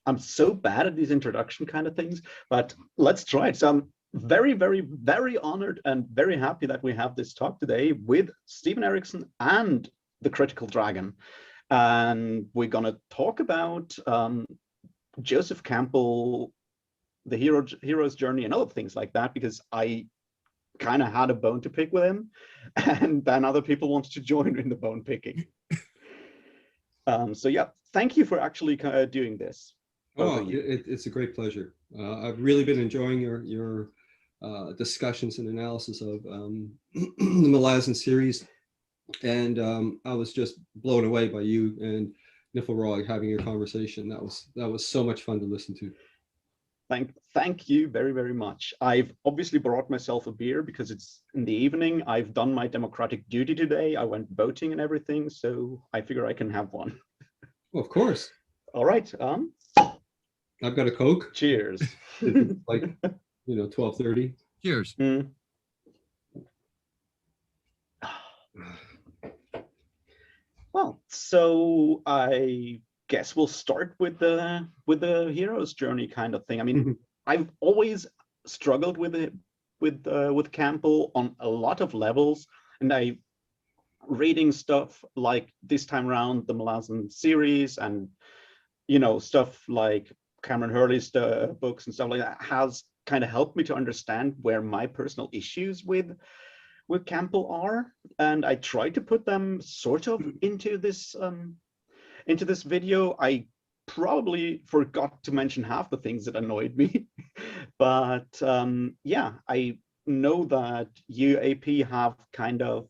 I'm so bad at these introduction kind of things, but let's try it. So I'm very, very, very honored and very happy that we have this talk today with Stephen Erikson and the Critical Dragon. And we're going to talk about Joseph Campbell, the hero's journey, and other things like that, because I kind of had a bone to pick with him, and then other people wanted to join in the bone picking. So yeah, thank you for actually doing this. Oh, it's a great pleasure. I've really been enjoying your discussions and analysis of the Malazan series, and I was just blown away by you and Niflrog having your conversation. That was so much fun to listen to. Thank you very, very much. I've obviously brought myself a beer because it's in the evening. I've done my democratic duty today. I went voting and everything, so I figure I can have one. Well, of course. All right. I've got a Coke. Cheers. Like 12:30. Cheers. Well, so I guess we'll start with the hero's journey kind of thing. I mean, I've always struggled with Campbell on a lot of levels, and I reading stuff like this time around the Malazan series, and stuff like Cameron Hurley's books and stuff like that has kind of helped me to understand where my personal issues with Campbell are, and I try to put them sort of into this video. I probably forgot to mention half the things that annoyed me, but yeah, I know that UAP have kind of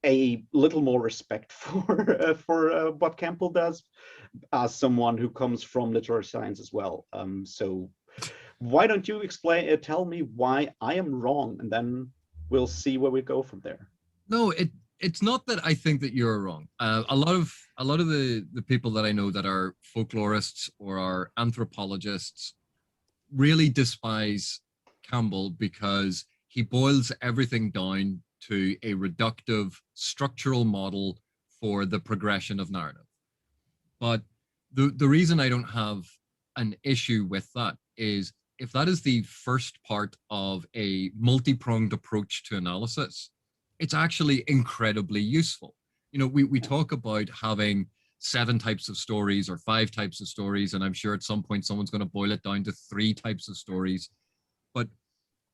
a little more respect for what Campbell does, as someone who comes from literary science as well. So why don't you tell me why I am wrong, and then we'll see where we go from there. No, it's not that I think that you're wrong. A lot of the people that I know that are folklorists or are anthropologists really despise Campbell because he boils everything down to a reductive structural model for the progression of narrative. But the reason I don't have an issue with that is if that is the first part of a multi-pronged approach to analysis, it's actually incredibly useful. We talk about having 7 types of stories or 5 types of stories, and I'm sure at some point someone's going to boil it down to 3 types of stories. But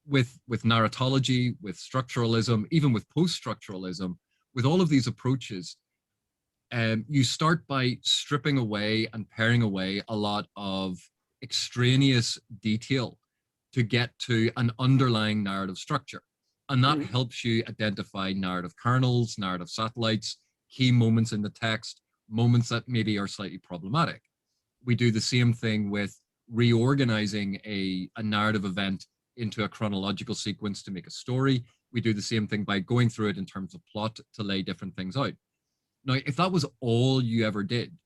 with narratology, with structuralism, even with post-structuralism, with all of these approaches, you start by stripping away and paring away a lot of extraneous detail to get to an underlying narrative structure. And that helps you identify narrative kernels, narrative satellites, key moments in the text, moments that maybe are slightly problematic. We do the same thing with reorganizing a narrative event into a chronological sequence to make a story. We do the same thing by going through it in terms of plot to lay different things out. Now, if that was all you ever did,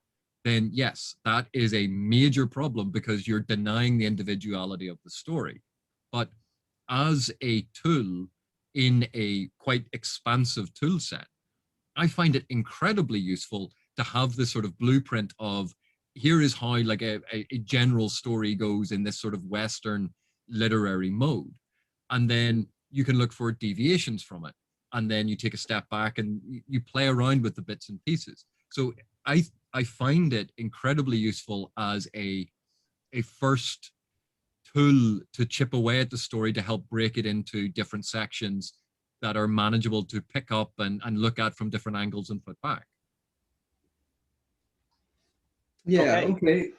then yes, that is a major problem because you're denying the individuality of the story. But as a tool in a quite expansive tool set, I find it incredibly useful to have this sort of blueprint of here is how like a general story goes in this sort of Western literary mode. And then you can look for deviations from it. And then you take a step back and you play around with the bits and pieces. So I find it incredibly useful as a first tool to chip away at the story to help break it into different sections that are manageable to pick up and look at from different angles and put back. Yeah, okay.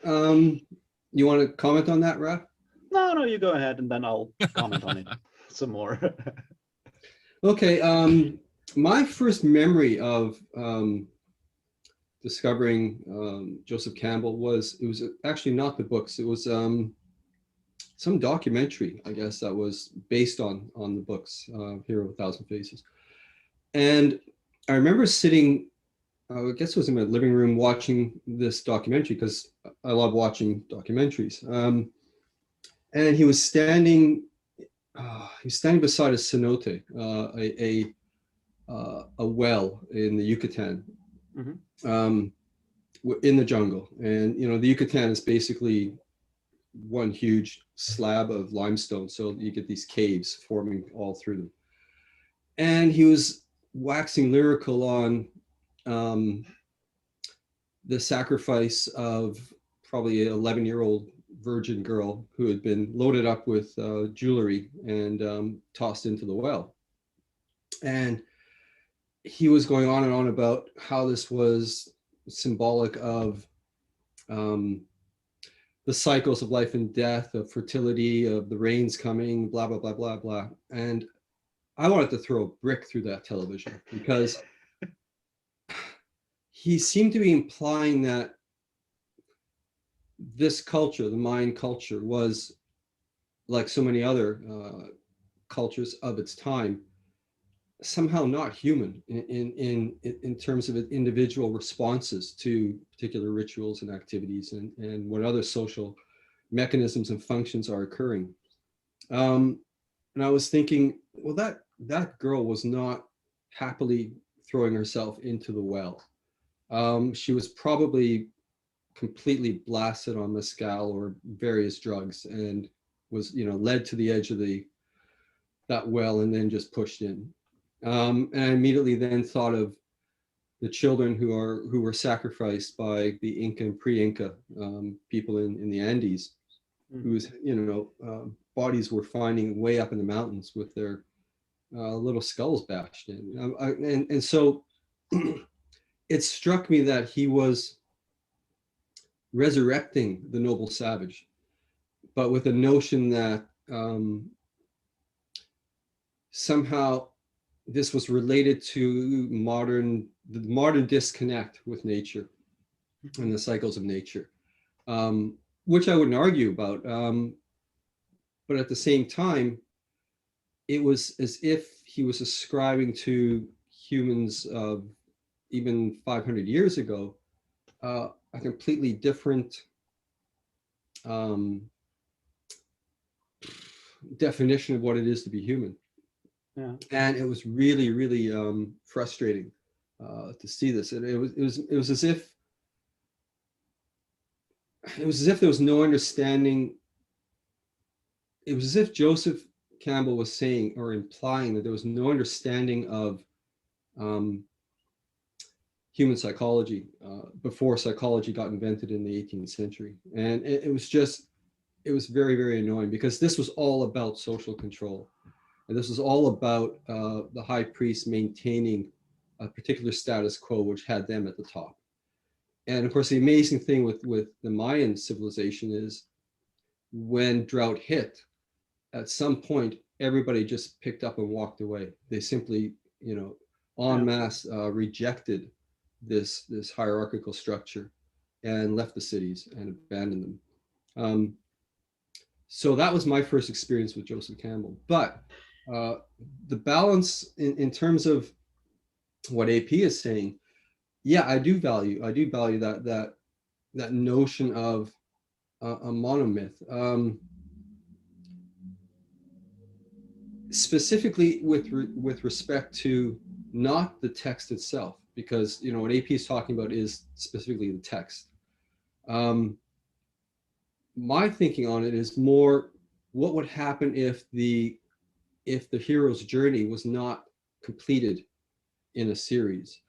You want to comment on that, Raph? No, you go ahead and then I'll comment on it some more. Okay, my first memory of discovering Joseph Campbell was actually not the books. It was some documentary, I guess, that was based on the books, Hero of a Thousand Faces. And I remember sitting, I guess it was in my living room watching this documentary because I love watching documentaries. And he was standing beside a cenote, a well in the Yucatan, in the jungle. And, the Yucatan is basically one huge slab of limestone. So you get these caves forming all through them. And he was waxing lyrical on the sacrifice of probably an 11-year-old virgin girl who had been loaded up with jewelry and tossed into the well. And he was going on and on about how this was symbolic of the cycles of life and death, of fertility, of the rains coming, blah, blah, blah, blah, blah. And I wanted to throw a brick through that television because he seemed to be implying that this culture, the Mayan culture, was like so many other cultures of its time, somehow not human in terms of individual responses to particular rituals and activities and what other social mechanisms and functions are occurring. And I was thinking, well, that girl was not happily throwing herself into the well. She was probably completely blasted on mescal or various drugs and was, led to the edge of that well and then just pushed in. And I immediately then thought of the children who were sacrificed by the Inca and pre-Inca people in the Andes, whose bodies were finding way up in the mountains with their little skulls bashed in. And so it struck me that he was resurrecting the noble savage, but with a notion that somehow this was related to the modern disconnect with nature and the cycles of nature, which I wouldn't argue about. But at the same time, it was as if he was ascribing to humans of even 500 years ago a completely different definition of what it is to be human. Yeah. And it was really, really frustrating to see this. And it was as if there was no understanding. It was as if Joseph Campbell was saying or implying that there was no understanding of human psychology before psychology got invented in the 18th century. And it was very, very annoying because this was all about social control. And this was all about the high priest maintaining a particular status quo, which had them at the top. And of course, the amazing thing with the Mayan civilization is when drought hit, at some point, everybody just picked up and walked away. They simply, en masse rejected this hierarchical structure and left the cities and abandoned them. So that was my first experience with Joseph Campbell. But the balance in terms of what AP is saying, yeah, I do value that notion of a monomyth, specifically with respect to not the text itself, because what AP is talking about is specifically the text. My thinking on it is more what would happen if the hero's journey was not completed in a series,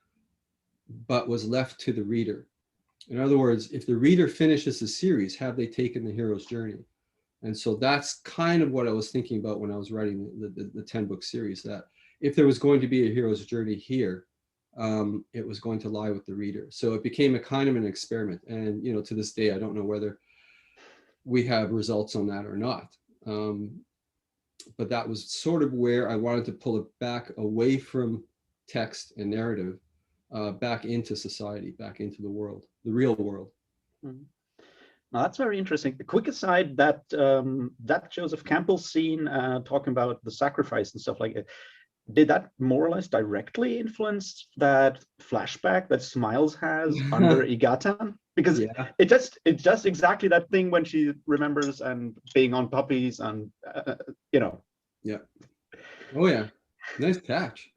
but was left to the reader. In other words, if the reader finishes the series, have they taken the hero's journey? And so that's kind of what I was thinking about when I was writing the 10-book series, that if there was going to be a hero's journey here, it was going to lie with the reader. So it became a kind of an experiment. And, to this day, I don't know whether we have results on that or not. But that was sort of where I wanted to pull it back away from text and narrative, back into society, back into the world, the real world. Mm-hmm. Now, that's very interesting. A quick aside, that Joseph Campbell scene talking about the sacrifice and stuff like it, did that more or less directly influence that flashback that Smiles has under Igatan? Because it's just exactly that thing when she remembers and being on puppies and Yeah. Oh yeah, nice catch.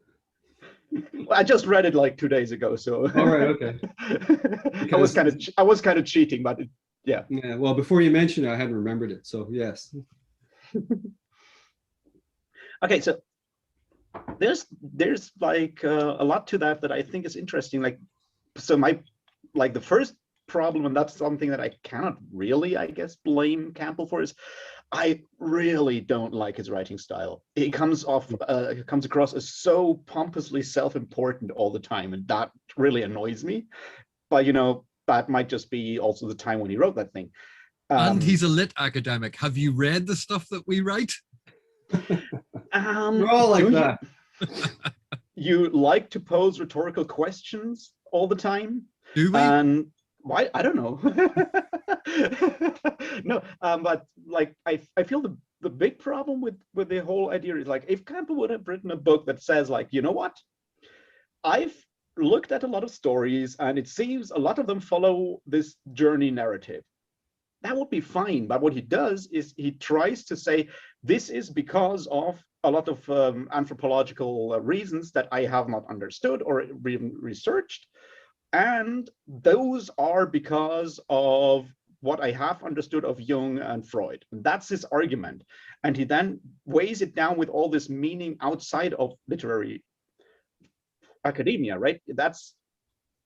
I just read it like 2 days ago, so All right, okay. I was kind of cheating, but yeah. Yeah, well, before you mentioned it, I hadn't remembered it, so yes. Okay, so there's like a lot to that I think is interesting. Like, so the first problem, and that's something that I cannot really, I guess, blame Campbell for, is I really don't like his writing style. It comes across as so pompously self-important all the time, and that really annoys me. But that might just be also the time when he wrote that thing. And he's a lit academic. Have you read the stuff that we write? We're all like that. You like to pose rhetorical questions all the time? Do we? And why? I don't know. No, but like I feel the big problem with the whole idea is, like, if Campbell would have written a book that says, like, you know what, I've looked at a lot of stories and it seems a lot of them follow this journey narrative, that would be fine. But what he does is he tries to say, this is because of a lot of anthropological reasons that I have not understood or even researched. And those are because of what I have understood of Jung and Freud. And that's his argument. And he then weighs it down with all this meaning outside of literary academia, right? That's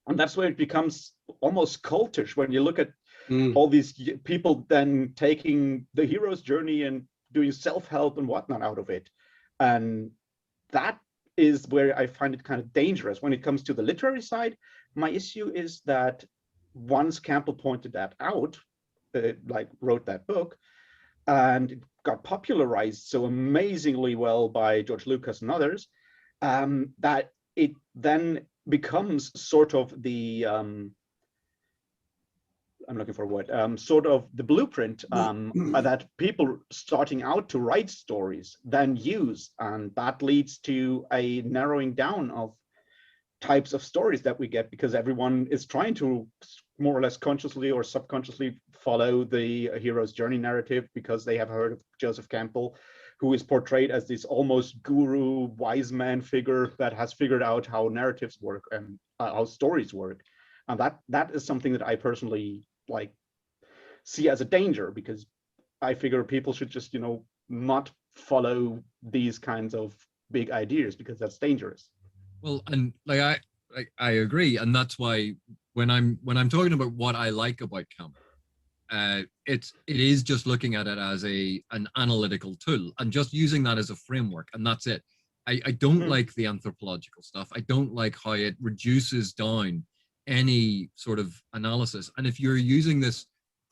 where it becomes almost cultish, when you look at all these people then taking the hero's journey and doing self-help and whatnot out of it. And that is where I find it kind of dangerous. When it comes to the literary side, my issue is that once Campbell pointed that out, like wrote that book, and it got popularized so amazingly well by George Lucas and others, that it then becomes sort of the I'm looking for a word, sort of the blueprint that people starting out to write stories then use. And that leads to a narrowing down of types of stories that we get, because everyone is trying to more or less consciously or subconsciously follow the hero's journey narrative, because they have heard of Joseph Campbell, who is portrayed as this almost guru, wise man figure that has figured out how narratives work and how stories work. And that is something that I personally like see as a danger, because I figure people should just not follow these kinds of big ideas, because that's dangerous. Well, and like I agree, and that's why when I'm talking about what I like about Campbell, it is just looking at it as an analytical tool and just using that as a framework, and that's it. I don't like the anthropological stuff. I don't like how it reduces down any sort of analysis. And if you're using this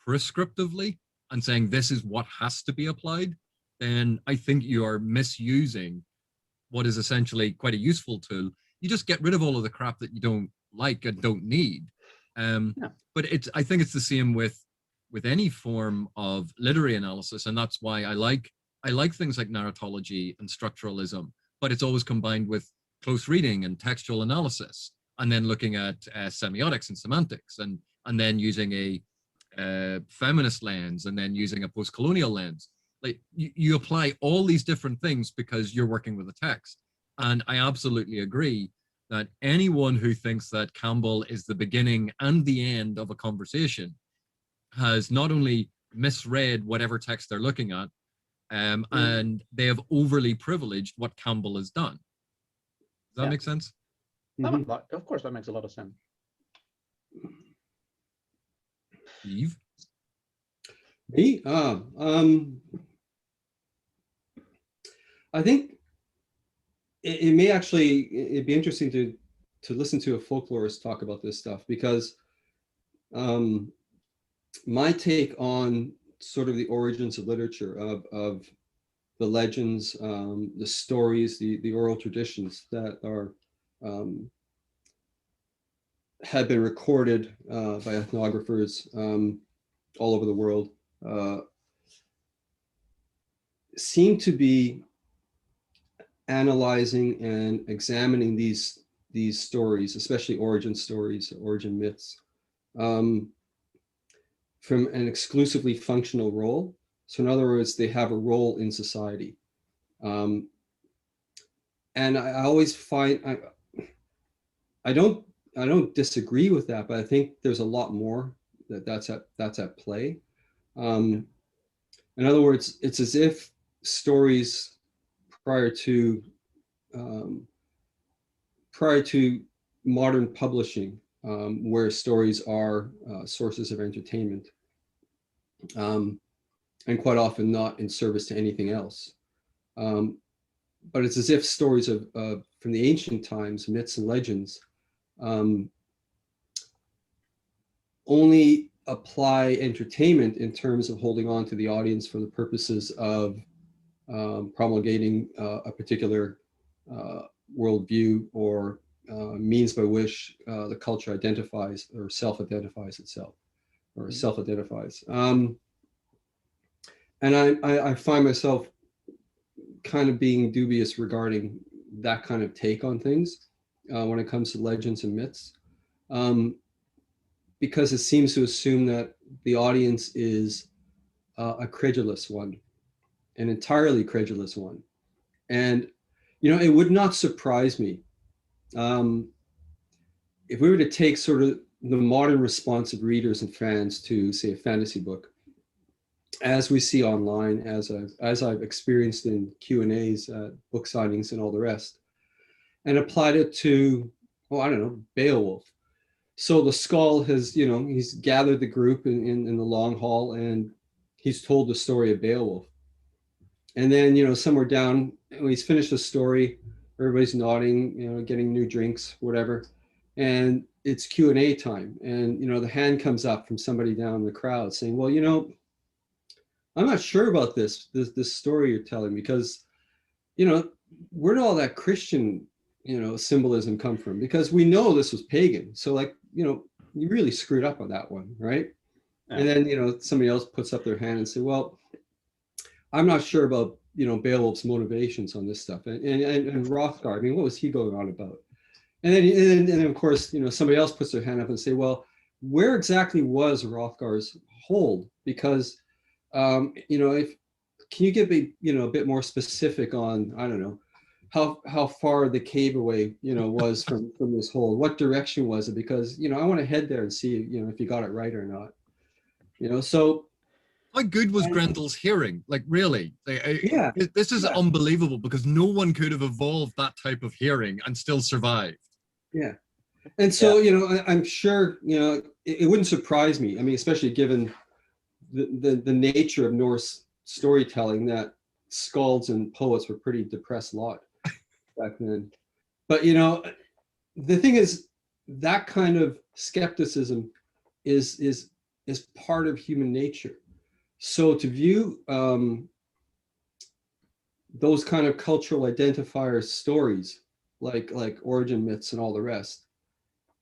prescriptively and saying this is what has to be applied, then I think you are misusing what is essentially quite a useful tool. You just get rid of all of the crap that you don't like and don't need. But I think it's the same with any form of literary analysis, and that's why I like things like narratology and structuralism, but it's always combined with close reading and textual analysis, and then looking at semiotics and semantics, and then using a feminist lens, and then using a post-colonial lens. Like you apply all these different things because you're working with a text. And I absolutely agree that anyone who thinks that Campbell is the beginning and the end of a conversation has not only misread whatever text they're looking at, and they have overly privileged what Campbell has done. Does that make sense? Of course, that makes a lot of sense. Eve? Me? I think it may actually, it'd be interesting to listen to a folklorist talk about this stuff, because my take on sort of the origins of literature, of the legends, the stories, the oral traditions that are have been recorded by ethnographers all over the world, seem to be analyzing and examining these stories, especially origin stories, origin myths, from an exclusively functional role. So in other words, they have a role in society. And I always find, I don't disagree with that, but I think there's a lot more that's at play. In other words, it's as if stories prior to modern publishing, where stories are sources of entertainment, and quite often not in service to anything else. But it's as if stories of from the ancient times, myths and legends, only apply entertainment in terms of holding on to the audience for the purposes of promulgating a particular worldview or means by which the culture identifies or self-identifies itself, or self-identifies. And I find myself kind of being dubious regarding that kind of take on things when it comes to legends and myths, because it seems to assume that the audience is a credulous one, an entirely credulous one. And, it would not surprise me if we were to take sort of the modern response of readers and fans to, say, a fantasy book, as we see online, as I've experienced in Q&As, book signings and all the rest, and applied it to, I don't know, Beowulf. So the Skull has, he's gathered the group in the long hall, and he's told the story of Beowulf. And then, somewhere down, when he's finished the story, everybody's nodding, getting new drinks, whatever. And it's Q&A time. And, the hand comes up from somebody down in the crowd saying, well, I'm not sure about this story you're telling, because, where did all that Christian, symbolism come from? Because we know this was pagan. So you really screwed up on that one, right? Yeah. And then, somebody else puts up their hand and say, well, I'm not sure about, Beowulf's motivations on this stuff. And Hrothgar, what was he going on about? And then of course, somebody else puts their hand up and say, well, where exactly was Hrothgar's hold? Because, can you give me, a bit more specific on, I don't know, how far the cave away, was from this hold? What direction was it? Because, I want to head there and see, if you got it right or not. So how good was Grendel's hearing? Like, really? Yeah. This is unbelievable, because no one could have evolved that type of hearing and still survived. Yeah. And so, I'm sure, it wouldn't surprise me. I mean, especially given the nature of Norse storytelling, that skalds and poets were pretty depressed lot back then. But, the thing is, that kind of skepticism is part of human nature. So to view those kind of cultural identifier stories, like origin myths and all the rest,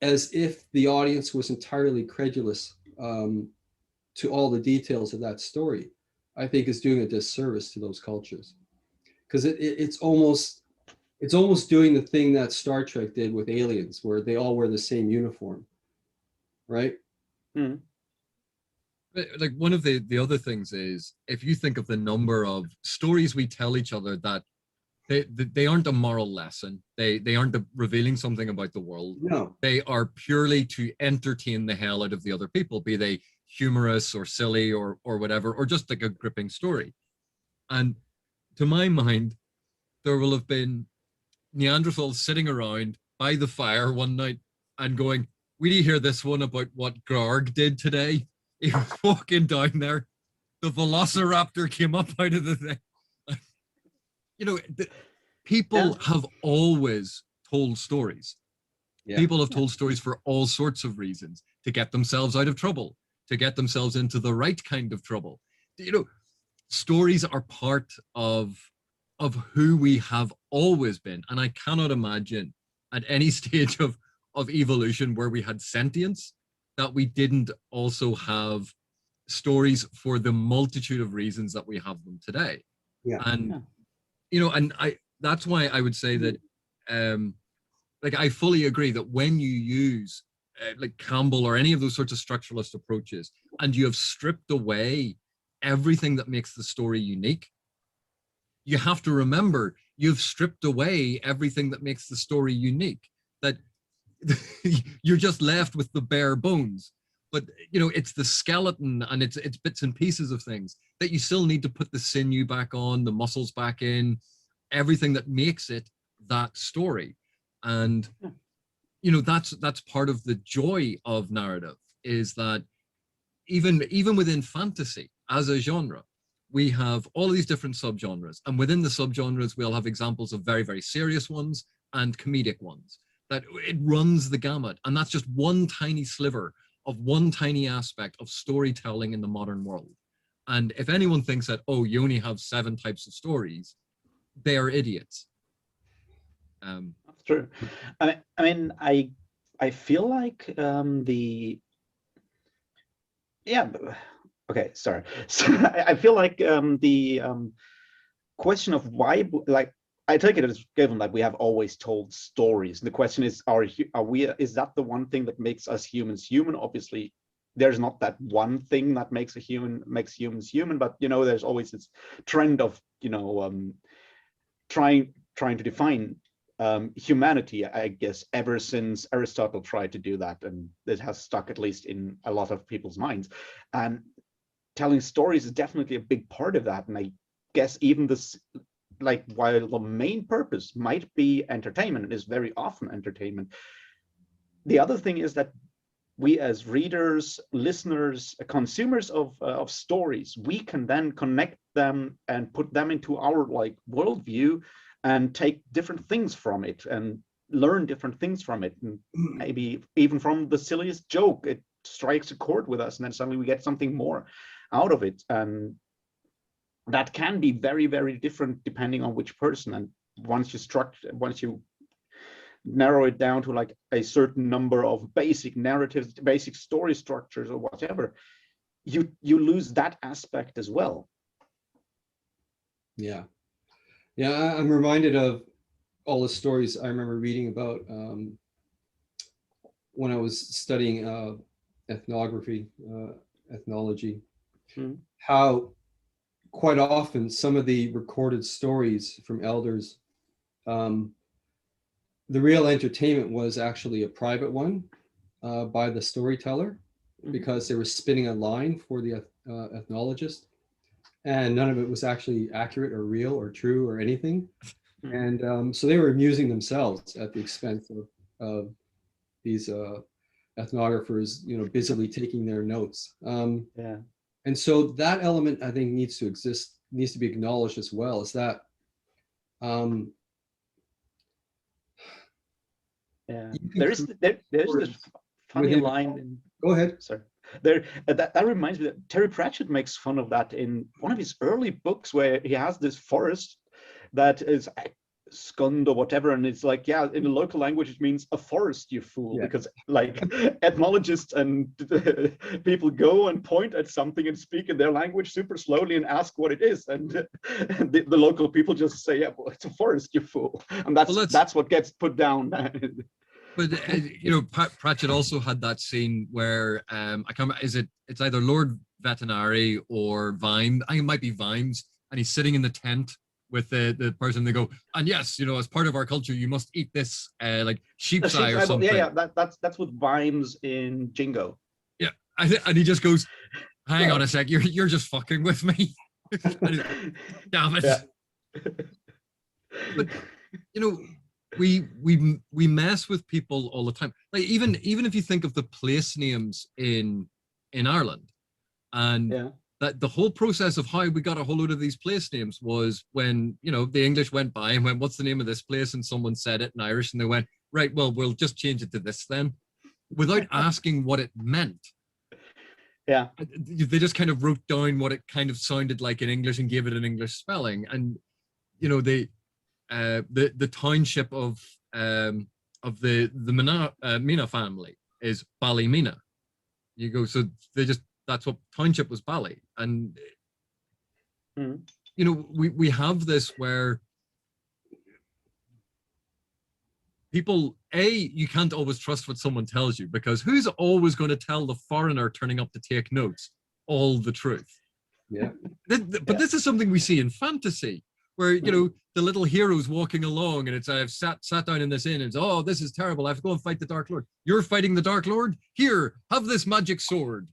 as if the audience was entirely credulous to all the details of that story, I think is doing a disservice to those cultures, because it's almost doing the thing that Star Trek did with aliens, where they all wear the same uniform, right? Mm. Like, one of the other things is, if you think of the number of stories we tell each other that they aren't a moral lesson, they aren't revealing something about the world. No, they are purely to entertain the hell out of the other people, be they humorous or silly or whatever, or just like a gripping story. And to my mind, there will have been Neanderthals sitting around by the fire one night and going, "We do hear this one about what Garg did today. He was walking down there. The Velociraptor came up out of the thing." People have always told stories. Yeah. People have told stories for all sorts of reasons: to get themselves out of trouble, to get themselves into the right kind of trouble. Stories are part of who we have always been. And I cannot imagine at any stage of evolution where we had sentience that we didn't also have stories for the multitude of reasons that we have them today. Yeah. And that's why I would say that I fully agree that when you use like Campbell or any of those sorts of structuralist approaches, and you have stripped away everything that makes the story unique, you have to remember you've stripped away everything that makes the story unique. That you're just left with the bare bones. But it's the skeleton and it's bits and pieces of things that you still need to put the sinew back on, the muscles back in, everything that makes it that story. And that's part of the joy of narrative, is that even within fantasy as a genre, we have all of these different subgenres, and within the subgenres we'll have examples of very, very serious ones and comedic ones. That it runs the gamut, and that's just one tiny sliver of one tiny aspect of storytelling in the modern world. And if anyone thinks that, oh, you only have 7 types of stories, they are idiots. That's true. I mean, I feel like okay, sorry. So I feel like the question of why, like, I take it as given that we have always told stories. The question is, is that the one thing that makes us humans human? Obviously, there's not that one thing that makes humans human, but there's always this trend of trying to define humanity, I guess, ever since Aristotle tried to do that, and it has stuck at least in a lot of people's minds. And telling stories is definitely a big part of that. And I guess even this, like, while the main purpose might be entertainment, it is very often entertainment. The other thing is that we as readers, listeners, consumers of stories, we can then connect them and put them into our worldview and take different things from it and learn different things from it. And maybe even from the silliest joke, it strikes a chord with us, and then suddenly we get something more out of it. And that can be very, very different depending on which person. And once you narrow it down to like a certain number of basic narratives, basic story structures or whatever, you lose that aspect as well. Yeah. I'm reminded of all the stories I remember reading about when I was studying ethnology, how quite often some of the recorded stories from elders, the real entertainment was actually a private one by the storyteller, because they were spinning a line for the ethnologist, and none of it was actually accurate or real or true or anything. And so they were amusing themselves at the expense of these ethnographers, busily taking their notes. And so that element, I think, needs to exist, needs to be acknowledged as well, is that there's this funny line. Go ahead. Sorry. That reminds me that Terry Pratchett makes fun of that in one of his early books, where he has this forest that is Skund or whatever, and it's like, yeah, in the local language it means a forest, you fool, because like ethnologists and people go and point at something and speak in their language super slowly and ask what it is, and the local people just say, yeah, well, it's a forest, you fool, and that's what gets put down. But Pratchett also had that scene where I can't remember, it's either Lord Vetinari or Vimes, I think it might be Vimes, and he's sitting in the tent with the person. They go, and yes, as part of our culture, you must eat this like sheep's eye or something. Yeah, that's with Vimes in Jingo. Yeah, and he just goes, hang on a sec, you're just fucking with me. Damn it. Yeah. But we mess with people all the time. Like even if you think of the place names in Ireland, and that the whole process of how we got a whole load of these place names was when the English went by and went, what's the name of this place, and someone said it in Irish, and they went, right, well, we'll just change it to this then, without asking what it meant. Yeah, they just kind of wrote down what it kind of sounded like in English and gave it an English spelling. And the township of the Mina family is Ballymena. You go, so that's what township was, Bally. And we have this where people, you can't always trust what someone tells you, because who's always going to tell the foreigner turning up to take notes all the truth? Yeah. But this is something we see in fantasy, where the little hero's walking along, and it's I've sat down in this inn, and it's, oh, this is terrible. I have to go and fight the Dark Lord. You're fighting the Dark Lord? Here, have this magic sword.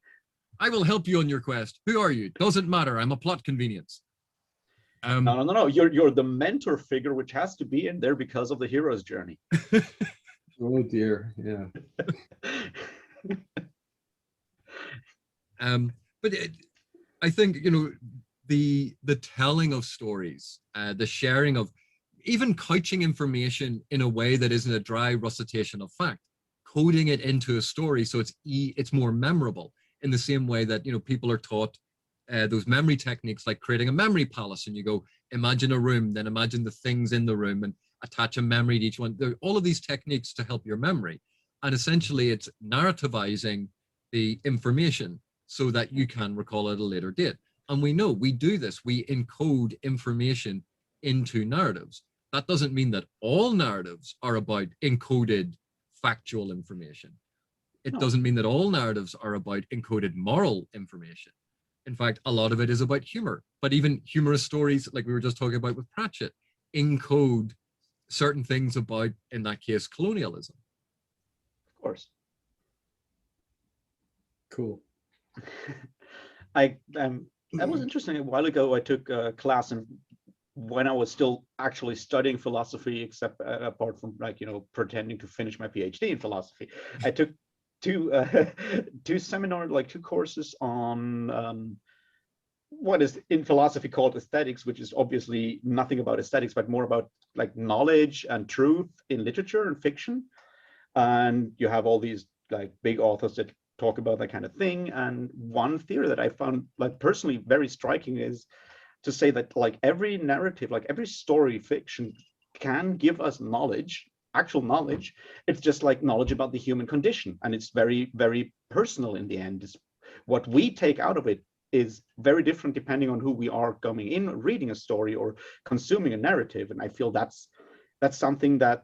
I will help you on your quest. Who are you? Doesn't matter. I'm a plot convenience. No. You're the mentor figure, which has to be in there because of the hero's journey. Oh dear, yeah. But I think the telling of stories, the sharing of, even couching information in a way that isn't a dry recitation of fact, coding it into a story so it's more memorable, in the same way that people are taught those memory techniques, like creating a memory palace, and you go, imagine a room, then imagine the things in the room, and attach a memory to each one. There are all of these techniques to help your memory, and essentially it's narrativizing the information so that you can recall at a later date. And we know we do this. We encode information into narratives. That doesn't mean that all narratives are about encoded factual information. It doesn't mean that all narratives are about encoded moral information. In fact, a lot of it is about humor. But even humorous stories, like we were just talking about with Pratchett, encode certain things about, in that case, colonialism. Of course. Cool. That was interesting. A while ago, I took a class, and when I was still actually studying philosophy, except apart from pretending to finish my PhD in philosophy, I took two courses on what is in philosophy called aesthetics, which is obviously nothing about aesthetics, but more about like knowledge and truth in literature and fiction. And you have all these like big authors that talk about that kind of thing. And one theory that I found like personally very striking is to say that like every narrative, like every story fiction can give us knowledge, actual knowledge. It's just like knowledge about the human condition, and it's very, very personal in the end. What we take out of it is very different depending on who we are coming in, reading a story or consuming a narrative. And I feel that's something that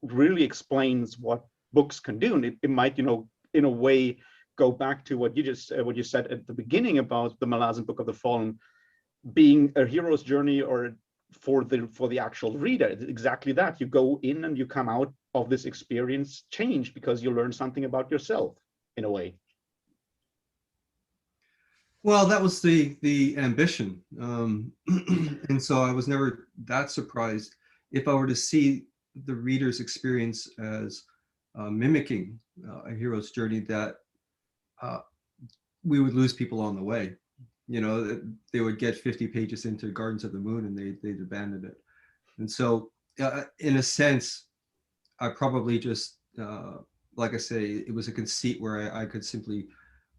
really explains what books can do. And it might, in a way, go back to what you said at the beginning about the Malazan Book of the Fallen being a hero's journey, or for the actual reader. It's exactly that. You go in and you come out of this experience changed because you learn something about yourself in a way. Well, that was the ambition, and so I was never that surprised if I were to see the reader's experience as mimicking a hero's journey, that we would lose people on the way. They would get 50 pages into Gardens of the Moon and they'd abandon it. And so, in a sense, I probably just, like I say, it was a conceit where I could simply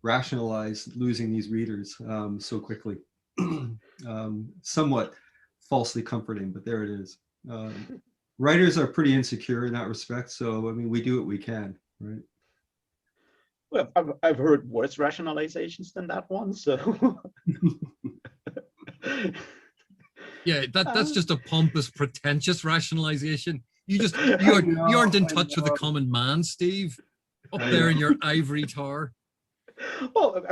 rationalize losing these readers so quickly. Somewhat falsely comforting, but there it is. Writers are pretty insecure in that respect, so I mean, we do what we can, right? Well, I've heard worse rationalizations than that one, so. Yeah, that's just a pompous, pretentious rationalization. You aren't in touch with the common man, Steve, up there in your ivory tower. Well,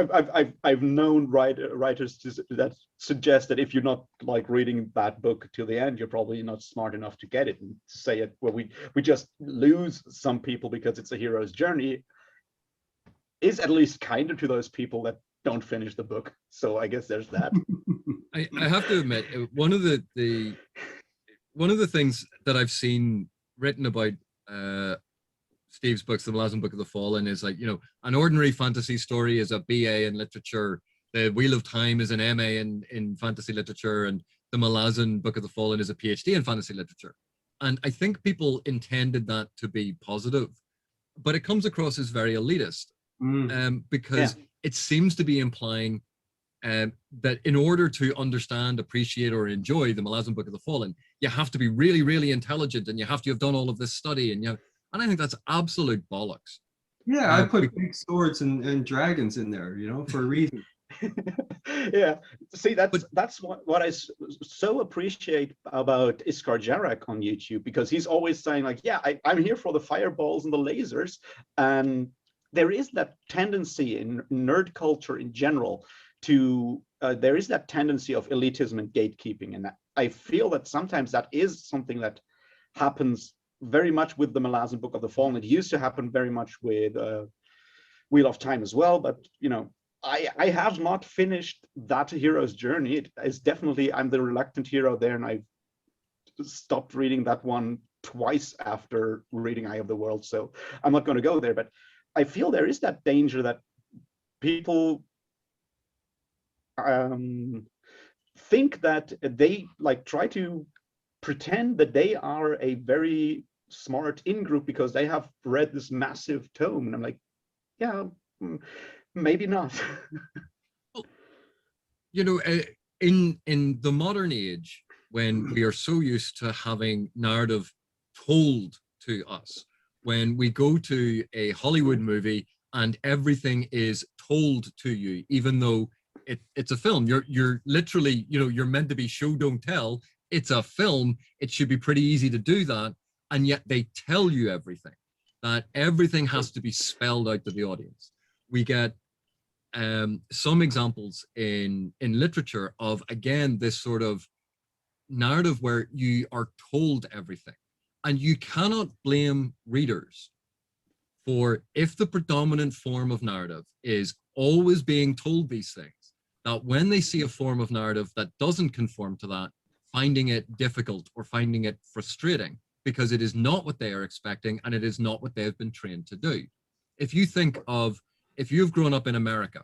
I've known writers that suggest that if you're not like reading that book to the end, you're probably not smart enough to get it, and say it. Well, we just lose some people because it's a hero's journey is at least kinder to those people that don't finish the book. So I guess there's that. I have to admit, one of the things that I've seen written about Steve's books, the Malazan Book of the Fallen, is like, an ordinary fantasy story is a BA in literature. The Wheel of Time is an MA in fantasy literature, and the Malazan Book of the Fallen is a PhD in fantasy literature. And I think people intended that to be positive, but it comes across as very elitist, because it seems to be implying that in order to understand, appreciate, or enjoy the Malazan Book of the Fallen, you have to be really, really intelligent, and you have to have done all of this study, and I think that's absolute bollocks. Yeah, I put big swords and dragons in there, for a reason. Yeah, see, that's what I so appreciate about Iskar Jarek on YouTube, because he's always saying like, yeah, I'm here for the fireballs and the lasers. And there is that tendency in nerd culture in general to there is that tendency of elitism and gatekeeping, and I feel that sometimes that is something that happens very much with the Malazan Book of the Fallen. It used to happen very much with Wheel of Time as well, but you know, I have not finished that hero's journey. It is definitely, I'm the reluctant hero there, and I've stopped reading that one twice after reading Eye of the World, so I'm not going to go there. But I feel there is that danger that people think that they like try to pretend that they are a very smart in-group because they have read this massive tome, and I'm like, yeah, maybe not. You know, in the modern age, when we are so used to having narrative told to us, when we go to a Hollywood movie and everything is told to you, even though it's a film, you're literally, you know, you're meant to be show don't tell. It's a film. It should be pretty easy to do that, and yet they tell you everything. That everything has to be spelled out to the audience. We get some examples in literature of, again, this sort of narrative where you are told everything, and you cannot blame readers for, if the predominant form of narrative is always being told these things, that when they see a form of narrative that doesn't conform to that, finding it difficult or finding it frustrating, because it is not what they are expecting and it is not what they have been trained to do. If you think of, if you've grown up in America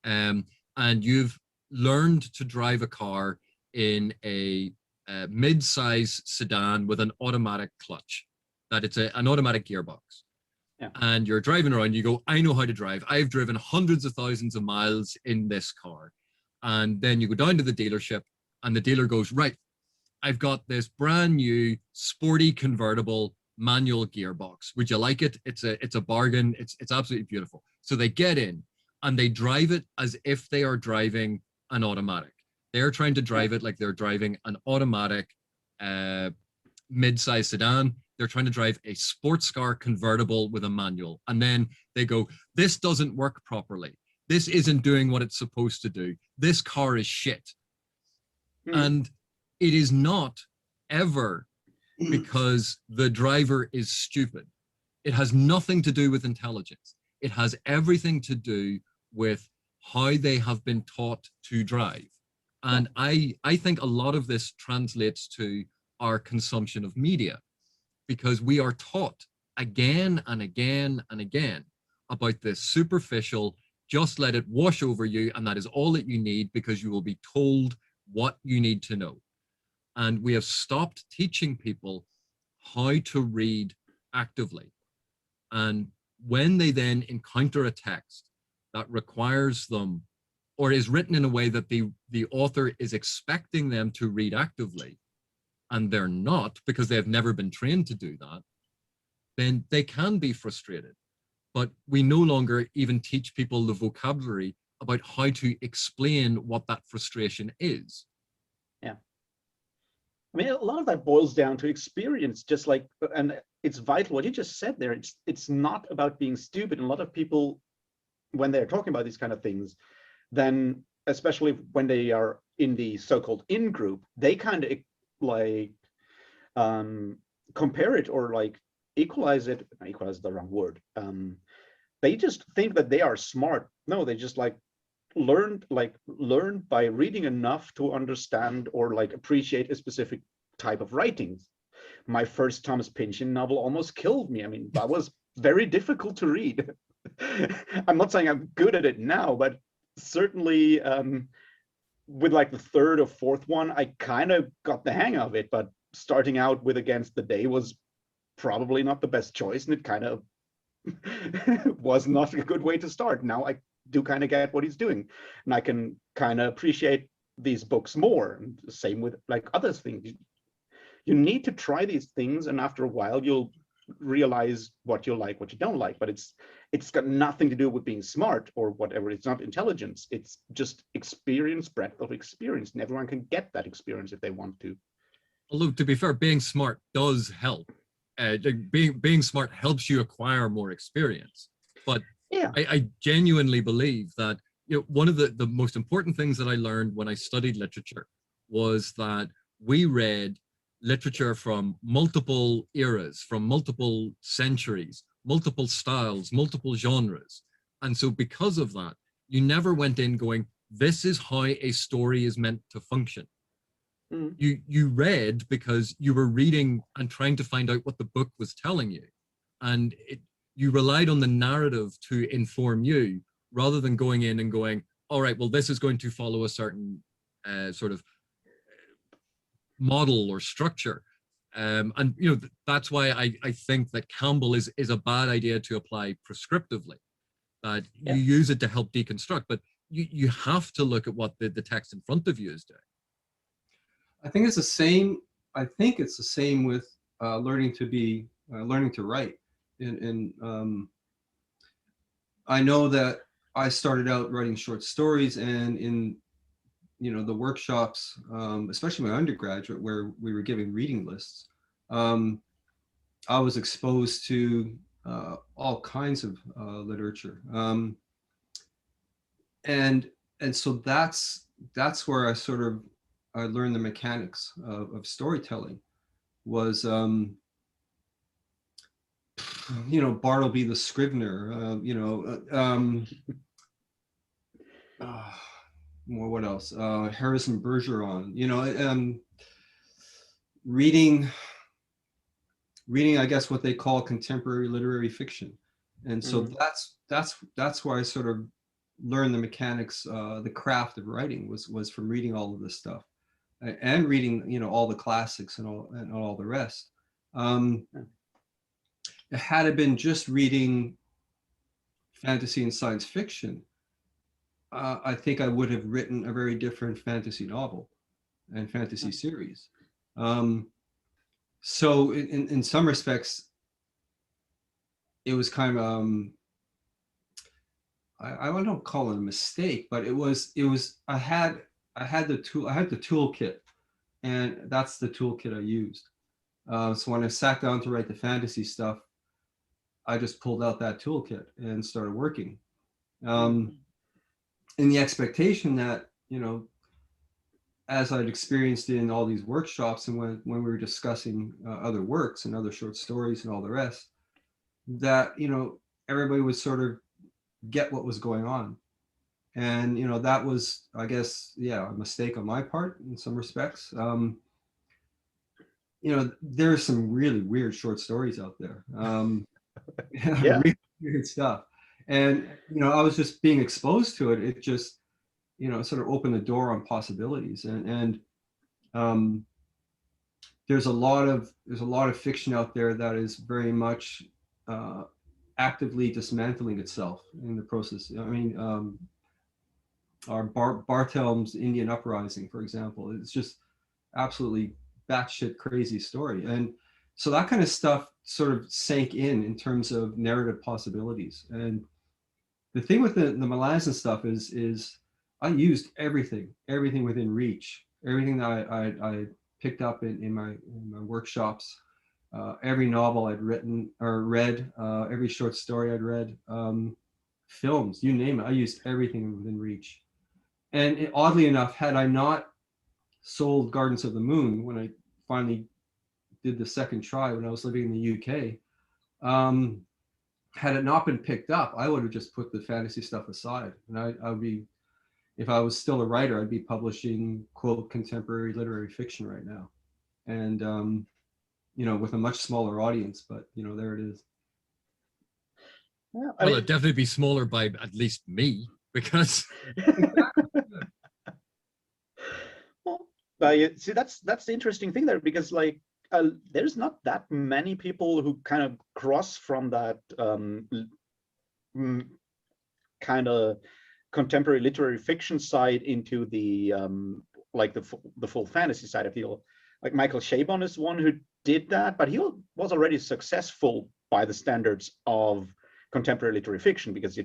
and you've learned to drive a car in a mid-size sedan with an automatic clutch, that it's an automatic gearbox, yeah, and you're driving around, you go, I know how to drive. I've driven hundreds of thousands of miles in this car. And then you go down to the dealership and the dealer goes, right, I've got this brand new sporty convertible manual gearbox. Would you like it? It's a bargain. It's absolutely beautiful. So they get in and they drive it as if they are driving an automatic. They're trying to drive it like they're driving an automatic mid-size sedan. They're trying to drive a sports car convertible with a manual. And then they go, this doesn't work properly. This isn't doing what it's supposed to do. This car is shit. And it is not ever because the driver is stupid. It has nothing to do with intelligence. It has everything to do with how they have been taught to drive. And I think a lot of this translates to our consumption of media, because we are taught again and again and again about this superficial, just let it wash over you, and that is all that you need because you will be told what you need to know. And we have stopped teaching people how to read actively. And when they then encounter a text that requires them, or is written in a way that the author is expecting them to read actively, and they're not because they have never been trained to do that, then they can be frustrated. But we no longer even teach people the vocabulary about how to explain what that frustration is. Yeah. I mean, a lot of that boils down to experience, just like, and it's vital what you just said there. It's not about being stupid. And a lot of people, when they're talking about these kind of things, then especially when they are in the so-called in-group, they kind of like compare it or like equalize it. Equalize is the wrong word. They just think that they are smart. No, they just like learned by reading enough to understand or like appreciate a specific type of writings. My first Thomas Pynchon novel almost killed me. I mean, that was very difficult to read. I'm not saying I'm good at it now, but certainly with like the third or fourth one, I kind of got the hang of it. But starting out with Against the Day was probably not the best choice, and it kind of was not a good way to start. Now I do kind of get what he's doing, and I can kind of appreciate these books more. And same with like other things. You need to try these things, and after a while you'll realize what you like, what you don't like. But it's got nothing to do with being smart or whatever. It's not intelligence. It's just experience, breadth of experience, and everyone can get that experience if they want to. Although, to be fair, being smart does help. Being smart helps you acquire more experience. But yeah, I genuinely believe that, you know, one of the most important things that I learned when I studied literature was that we read literature from multiple eras, from multiple centuries, multiple styles, multiple genres. And so because of that, you never went in going, this is how a story is meant to function. Mm. You read because you were reading and trying to find out what the book was telling you. And you relied on the narrative to inform you rather than going in and going, all right, well, this is going to follow a certain sort of model or structure. And you know, that's why I think that Campbell is a bad idea to apply prescriptively, that you use it to help deconstruct, but you have to look at what the text in front of you is doing. I think it's the same. I think it's the same with learning to write. And I know that I started out writing short stories, and in the workshops, especially my undergraduate, where we were giving reading lists, I was exposed to all kinds of literature, and so that's where I learned the mechanics of storytelling. Was Bartleby the Scrivener, what else? Harrison Bergeron, reading, I guess, what they call contemporary literary fiction. And so that's where I sort of learned the mechanics, the craft of writing was from reading all of this stuff, and reading, all the classics and all the rest. Had it been just reading fantasy and science fiction, I think I would have written a very different fantasy novel and fantasy series. So in some respects, it was kind of I don't call it a mistake, but it was I had the toolkit, and that's the toolkit I used. So when I sat down to write the fantasy stuff, I just pulled out that toolkit and started working. In the expectation that, as I'd experienced in all these workshops and when we were discussing other works and other short stories and all the rest, that, everybody would sort of get what was going on. And, that was, I guess, a mistake on my part in some respects. There's some really weird short stories out there. Really weird stuff. And, I was just being exposed to it. It just, sort of opened the door on possibilities. And there's a lot of fiction out there that is very much actively dismantling itself in the process. I mean, our Barthelme's Indian Uprising, for example, it's just absolutely batshit crazy story. And so that kind of stuff sort of sank in terms of narrative possibilities. And the thing with the Malazan stuff is I used everything within reach, everything that I picked up in my workshops, every novel I'd written or read, every short story I'd read, films, you name it. I used everything within reach. And oddly enough, had I not sold Gardens of the Moon when I finally did the second try when I was living in the UK, had it not been picked up, I would have just put the fantasy stuff aside. And I would be, if I was still a writer, I'd be publishing, quote, contemporary literary fiction right now. And, with a much smaller audience, but, there it is. Yeah, Well, it'd definitely be smaller by at least me, because... See, that's the interesting thing there, because there's not that many people who kind of cross from that kind of contemporary literary fiction side into the the full fantasy side. I feel like Michael Chabon is one who did that, but he was already successful by the standards of contemporary literary fiction, because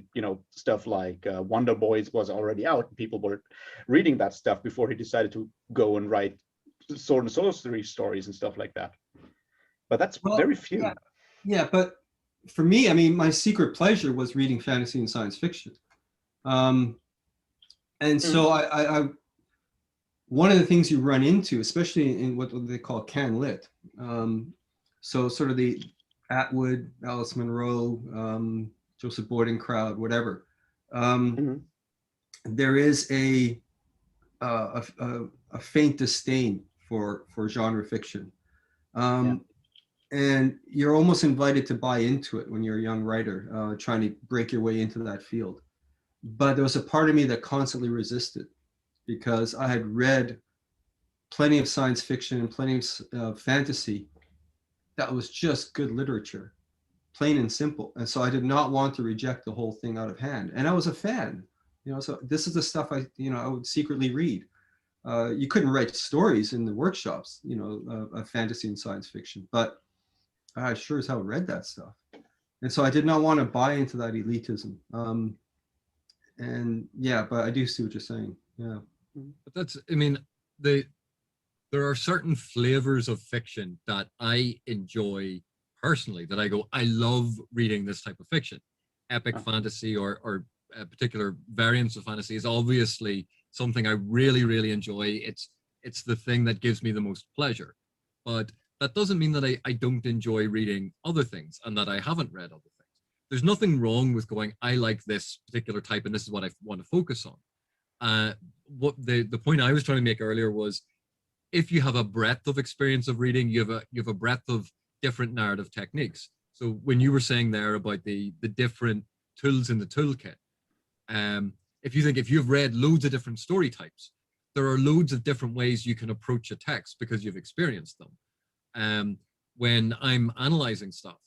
stuff like Wonder Boys was already out. People were reading that stuff before he decided to go and write sword and sorcery stories and stuff like that. But that's very few. Yeah, but for me, I mean, my secret pleasure was reading fantasy and science fiction. And so I one of the things you run into, especially in what they call can lit, so sort of the Atwood, Alice Munro, Joseph Boarding crowd, whatever. There is a faint disdain for genre fiction, and you're almost invited to buy into it when you're a young writer trying to break your way into that field. But there was a part of me that constantly resisted, because I had read plenty of science fiction and plenty of fantasy that was just good literature, plain and simple. And so I did not want to reject the whole thing out of hand. And I was a fan, so this is the stuff I would secretly read. You couldn't write stories in the workshops, of fantasy and science fiction, but I sure as hell read that stuff. And so I did not want to buy into that elitism. And yeah, but I do see what you're saying. Yeah. But there are certain flavors of fiction that I enjoy personally, that I go, I love reading this type of fiction. Epic fantasy or particular variants of fantasy is obviously something I really, really enjoy. It's the thing that gives me the most pleasure. But that doesn't mean that I don't enjoy reading other things and that I haven't read other things. There's nothing wrong with going, I like this particular type and this is what I want to focus on. What the point I was trying to make earlier was, if you have a breadth of experience of reading, you have a breadth of different narrative techniques. So when you were saying there about the different tools in the toolkit, if you've read loads of different story types, there are loads of different ways you can approach a text because you've experienced them. When I'm analyzing stuff,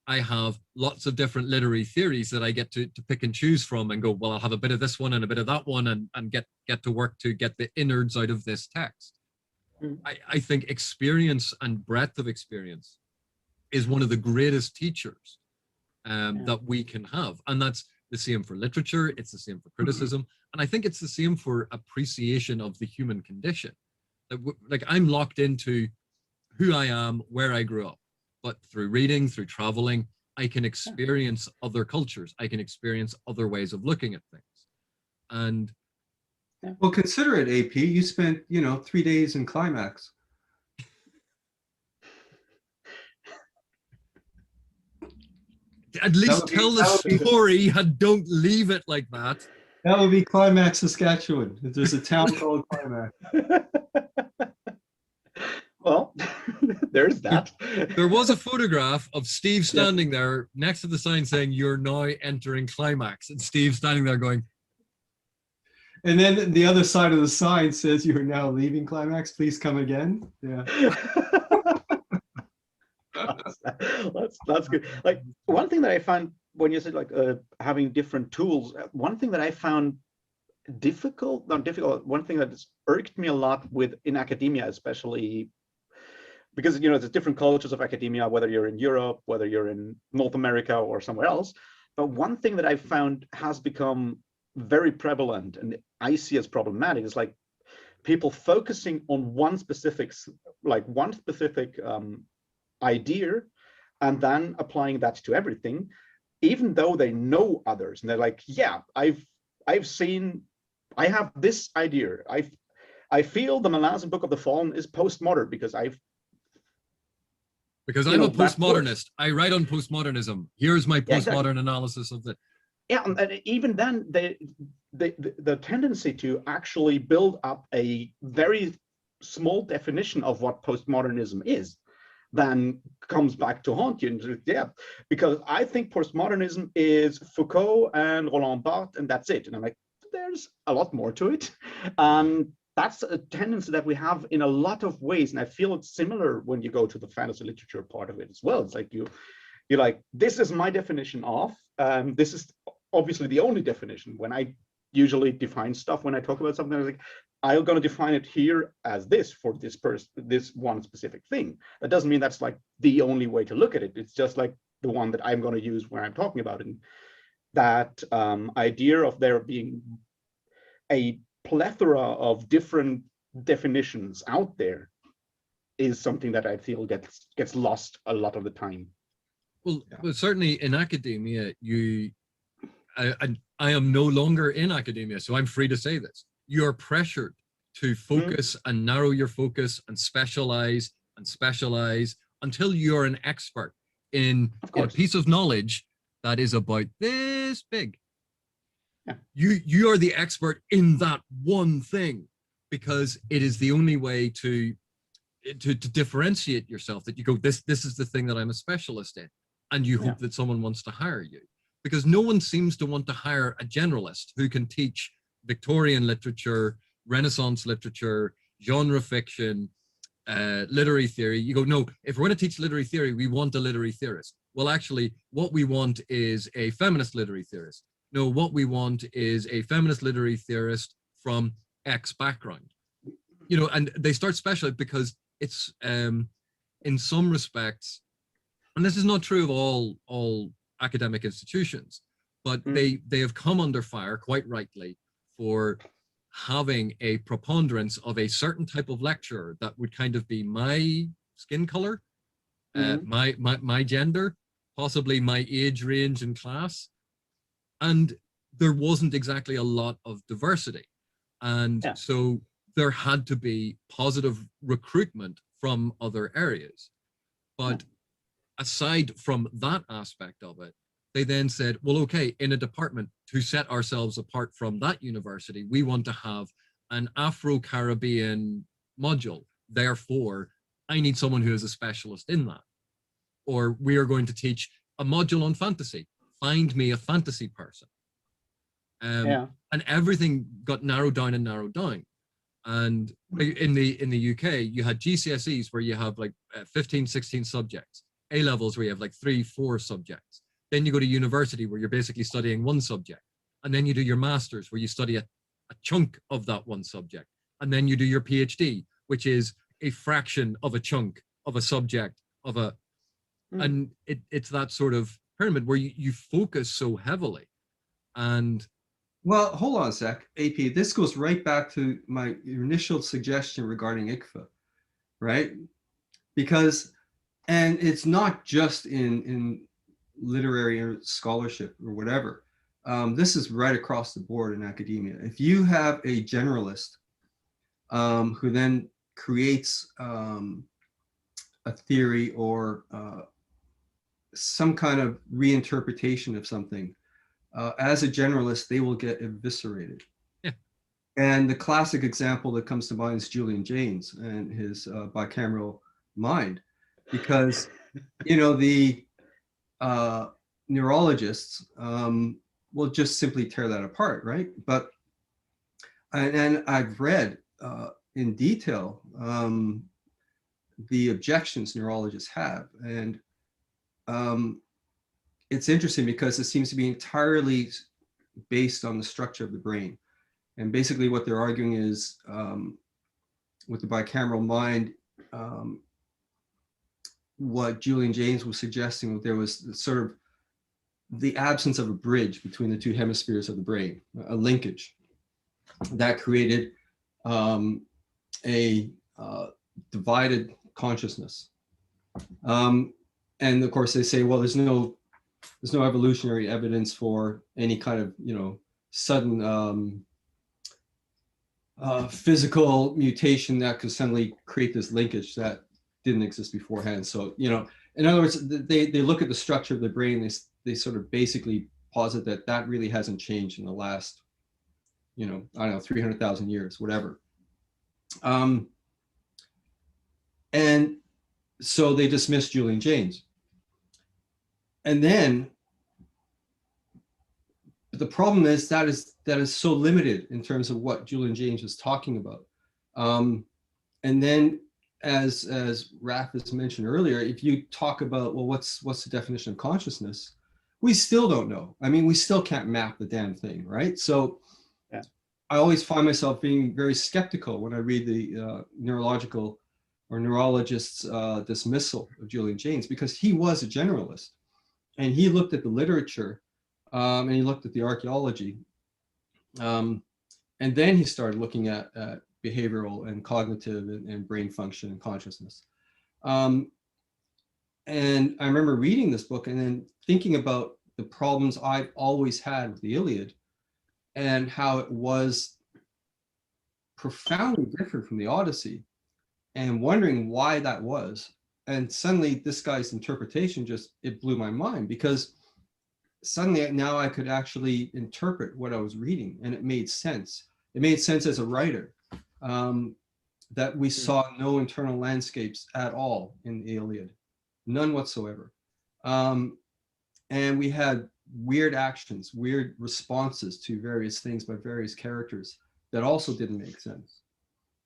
I have lots of different literary theories that I get to pick and choose from and go, well, I'll have a bit of this one and a bit of that one and get to work to get the innards out of this text. I think experience and breadth of experience is one of the greatest teachers that we can have. And that's the same for literature. It's the same for criticism. And I think it's the same for appreciation of the human condition. Like I'm locked into who I am, where I grew up. But through reading, through traveling, I can experience other cultures. I can experience other ways of looking at things. And well, consider it, AP. You spent, 3 days in Climax. At least tell the story and don't leave it like that. That would be Climax, Saskatchewan. There's a town called Climax. Well, there's that. There was a photograph of Steve standing there next to the sign saying, "You're now entering Climax," and Steve standing there going. And then the other side of the sign says, "You are now leaving Climax. Please come again." Yeah. That's good. Like one thing that I found when you said like having different tools, one thing that I found not difficult, one thing that has irked me a lot in academia, especially because there's different cultures of academia, whether you're in Europe, whether you're in North America or somewhere else. But one thing that I've found has become very prevalent and I see as problematic is like people focusing on one specific idea and then applying that to everything, even though they know others. And they're like, yeah, I have this idea. I feel the Malazan Book of the Fallen is postmodern because I'm a postmodernist. I write on postmodernism. Here's my postmodern analysis of it. Yeah, and even then, the tendency to actually build up a very small definition of what postmodernism is, then comes back to haunt you. And because I think postmodernism is Foucault and Roland Barthes, and that's it. And I'm like, there's a lot more to it. That's a tendency that we have in a lot of ways, and I feel it's similar when you go to the fantasy literature part of it as well. It's like you're like, this is my definition of. This is obviously the only definition. When I usually define stuff, when I talk about something, I was like, I'm going to define it here as this for this person, this one specific thing. That doesn't mean that's like the only way to look at it. It's just like the one that I'm going to use when I'm talking about it. And that idea of there being a plethora of different definitions out there is something that I feel gets lost a lot of the time. Well, certainly in academia, I am no longer in academia, so I'm free to say this. You're pressured to focus and narrow your focus and specialize until you're an expert in a piece of knowledge that is about this big. Yeah. You are the expert in that one thing, because it is the only way to differentiate yourself, that you go, this is the thing that I'm a specialist in, and you hope that someone wants to hire you, because no one seems to want to hire a generalist who can teach Victorian literature, Renaissance literature, genre fiction, literary theory. You go, no, if we're going to teach literary theory, we want a literary theorist. Well, actually, what we want is a feminist literary theorist. No, what we want is a feminist literary theorist from X background. You know, and they start specializing because it's, in some respects, and this is not true of all academic institutions, but they have come under fire, quite rightly, for having a preponderance of a certain type of lecturer that would kind of be my skin color, my gender, possibly my age range and class, and there wasn't exactly a lot of diversity, and so there had to be positive recruitment from other areas. But aside from that aspect of it, they then said, well, okay, in a department to set ourselves apart from that university, we want to have an Afro-Caribbean module. Therefore, I need someone who is a specialist in that. Or we are going to teach a module on fantasy. Find me a fantasy person. And everything got narrowed down and narrowed down. And in the UK, you had GCSEs where you have like 15, 16 subjects. A-levels where you have like 3, 4 subjects. Then you go to university where you're basically studying one subject. And then you do your master's where you study a chunk of that one subject. And then you do your PhD, which is a fraction of a chunk of a subject of a, and it's that sort of pyramid where you focus so heavily. And well, hold on a sec, AP. This goes right back to my initial suggestion regarding ICFA, right? Because, and it's not just in literary or scholarship or whatever. This is right across the board in academia. If you have a generalist who then creates a theory or some kind of reinterpretation of something, as a generalist, they will get eviscerated. Yeah. And the classic example that comes to mind is Julian Jaynes and his bicameral mind, because, you know, the neurologists will just simply tear that apart, right? But, and I've read in detail the objections neurologists have, and it's interesting because it seems to be entirely based on the structure of the brain. And basically what they're arguing is with the bicameral mind, what Julian Jaynes was suggesting, that there was sort of the absence of a bridge between the two hemispheres of the brain, a linkage that created a divided consciousness. And of course they say, well, there's no evolutionary evidence for any kind of, you know, sudden physical mutation that could suddenly create this linkage that didn't exist beforehand. So, you know, in other words, they look at the structure of the brain, they sort of basically posit that really hasn't changed in the last, you know, I don't know, 300,000 years, whatever. And so they dismissed Julian Jaynes. And then the problem is that is so limited in terms of what Julian Jaynes is talking about. And then as Raph has mentioned earlier, if you talk about, well, what's the definition of consciousness? We still don't know. I mean, we still can't map the damn thing, right? So I always find myself being very skeptical when I read the neurological or neurologist's dismissal of Julian Jaynes, because he was a generalist and he looked at the literature and he looked at the archaeology. And then he started looking at behavioral and cognitive and brain function and consciousness. And I remember reading this book and then thinking about the problems I've always had with the Iliad and how it was profoundly different from the Odyssey, and wondering why that was. And suddenly this guy's interpretation it blew my mind, because suddenly now I could actually interpret what I was reading, and it made sense. It made sense as a writer, that we saw no internal landscapes at all in the Iliad, none whatsoever. And we had weird actions, weird responses to various things by various characters that also didn't make sense.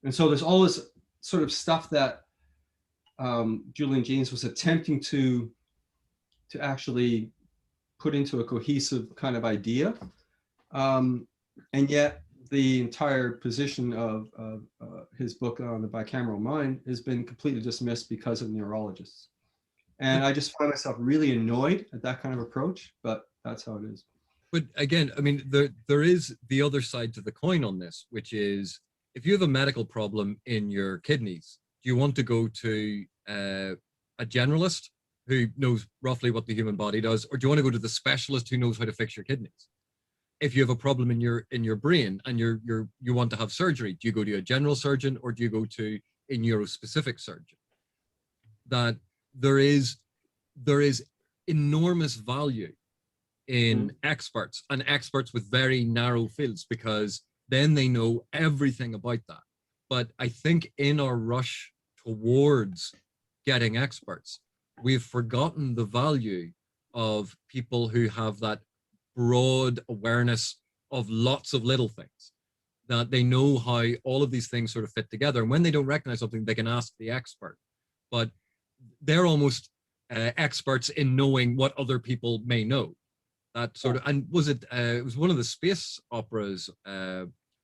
And so there's all this sort of stuff that Julian Jaynes was attempting to actually put into a cohesive kind of idea. And yet the entire position of his book on the bicameral mind has been completely dismissed because of neurologists. And I just find myself really annoyed at that kind of approach, but that's how it is. But again, I mean, there is the other side to the coin on this, which is if you have a medical problem in your kidneys, do you want to go to a generalist who knows roughly what the human body does, or do you want to go to the specialist who knows how to fix your kidneys? If you have a problem in your brain and you want to have surgery, do you go to a general surgeon or do you go to a neurospecific surgeon? That there is enormous value in experts, and experts with very narrow fields, because then they know everything about that. But I think in our rush towards getting experts, we've forgotten the value of people who have that broad awareness of lots of little things, that they know how all of these things sort of fit together. And when they don't recognize something, they can ask the expert. But they're almost experts in knowing what other people may know. That sort of, and it was one of the space operas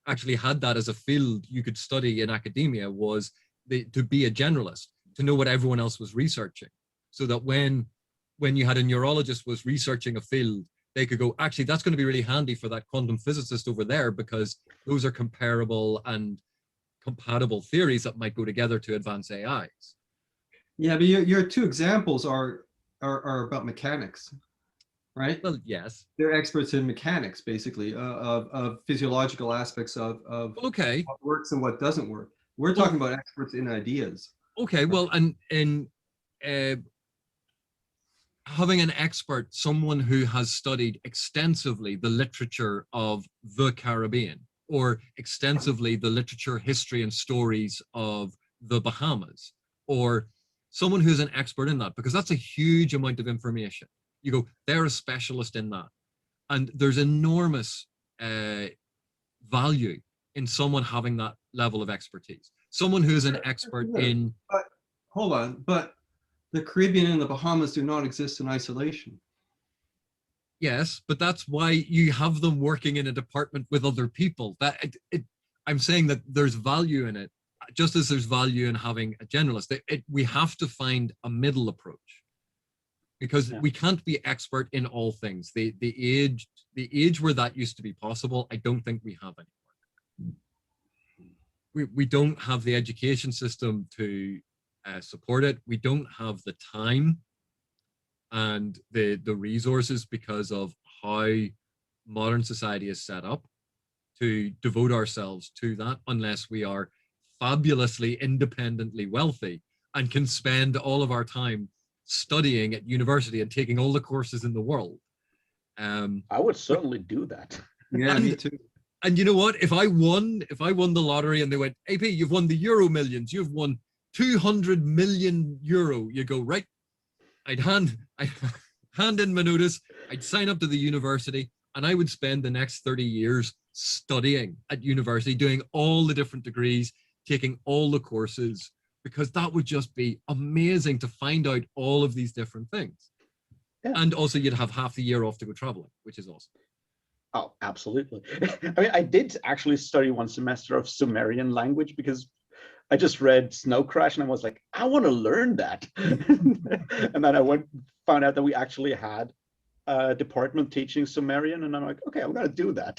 actually had that as a field you could study in academia, was to be a generalist, to know what everyone else was researching, so that when you had a neurologist was researching a field, they could go, actually, that's going to be really handy for that quantum physicist over there, because those are comparable and compatible theories that might go together to advance AIs. Yeah, but your two examples are about mechanics, right? Well, yes. They're experts in mechanics, basically, of physiological aspects of okay, what works and what doesn't work. We're talking about experts in ideas. Okay, well, and having an expert, someone who has studied extensively the literature of the Caribbean, or extensively the literature, history, and stories of the Bahamas, or someone who's an expert in that, because that's a huge amount of information. You go, they're a specialist in that. And there's enormous value in someone having that level of expertise. Someone who's an expert in... But, hold on, but the Caribbean and the Bahamas do not exist in isolation. Yes, but that's why you have them working in a department with other people. I'm saying that there's value in it, just as there's value in having a generalist. We have to find a middle approach, because we can't be expert in all things. The age where that used to be possible, I don't think we have anymore. We don't have the education system to support it. We don't have the time and the resources, because of how modern society is set up, to devote ourselves to that, unless we are fabulously independently wealthy and can spend all of our time studying at university and taking all the courses in the world. I would certainly do that. Yeah, me too. And you know what? If I won the lottery and they went, AP, you've won the Euro Millions, you've won 200 million euro, you go, right, I'd hand in my notice, I'd sign up to the university, and I would spend the next 30 years studying at university, doing all the different degrees, taking all the courses, because that would just be amazing to find out all of these different things. Yeah. And also you'd have half the year off to go traveling, which is awesome. Oh, absolutely. I mean, I did actually study one semester of Sumerian language, because I just read Snow Crash and I was like, I want to learn that. And then I found out that we actually had a department teaching Sumerian, and I'm like, okay, I'm going to do that.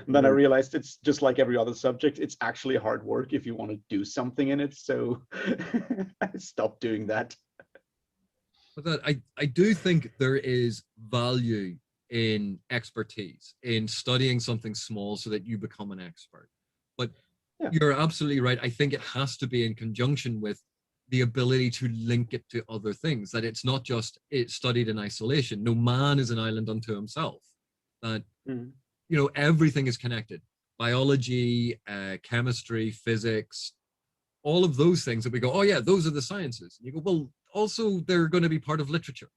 And then I realized it's just like every other subject. It's actually hard work if you want to do something in it. So I stopped doing that. But I do think there is value in expertise, in studying something small so that you become an expert. But Yeah. You're absolutely right. I think it has to be in conjunction with the ability to link it to other things, that it's not just it's studied in isolation. No man is an island unto himself. That, everything is connected. Biology, chemistry, physics, all of those things that we go, oh yeah, those are the sciences. And you go, well, also they're going to be part of literature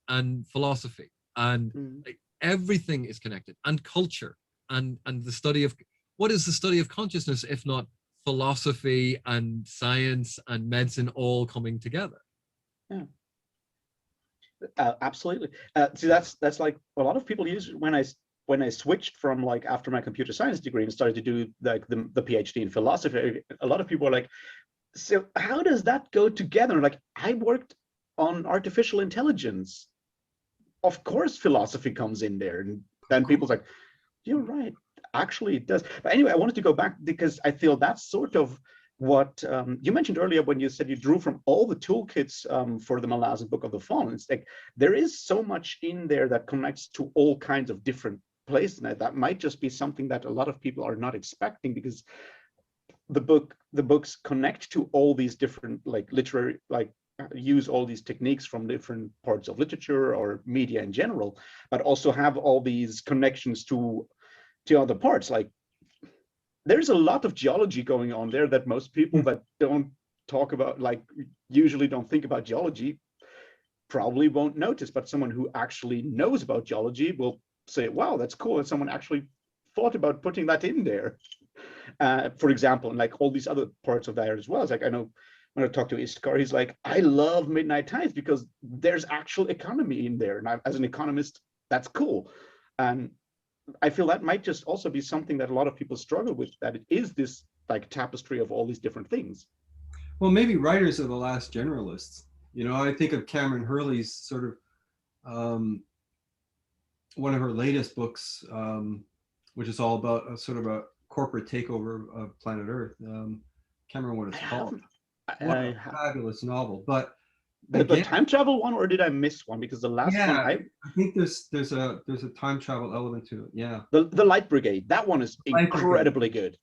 and philosophy, and like, everything is connected, and culture, and the study of what is the study of consciousness if not philosophy and science and medicine all coming together. Yeah. Absolutely. See, that's like a lot of people use when I switched from like after my computer science degree and started to do like the PhD in philosophy. A lot of people are like, so how does that go together? Like, I worked on artificial intelligence. Of course, philosophy comes in there, and then people's like, you're right. Actually, it does. But anyway, I wanted to go back because I feel that's sort of what you mentioned earlier when you said you drew from all the toolkits for the Malazan Book of the Fallen. It's like there is so much in there that connects to all kinds of different places. And that might just be something that a lot of people are not expecting, because the books connect to all these different like literary, like use all these techniques from different parts of literature or media in general, but also have all these connections to other parts. Like there's a lot of geology going on there that most people that don't talk about, like usually don't think about geology, probably won't notice, but someone who actually knows about geology will say, wow, that's cool, and someone actually thought about putting that in there. For example, and like all these other parts of that as well. It's like, I know when I talk to Iskar, he's like, I love Midnight Times because there's actual economy in there, and as an economist, that's cool. And I feel that might just also be something that a lot of people struggle with, that it is this like tapestry of all these different things. Well, maybe writers are the last generalists. I think of Cameron Hurley's sort of one of her latest books, which is all about a sort of a corporate takeover of planet Earth. Can't remember what it's called. What a fabulous novel. But the time travel one, or did I miss one? Because the last one, I think there's a time travel element to it. Yeah. The Light Brigade, that one is incredibly good.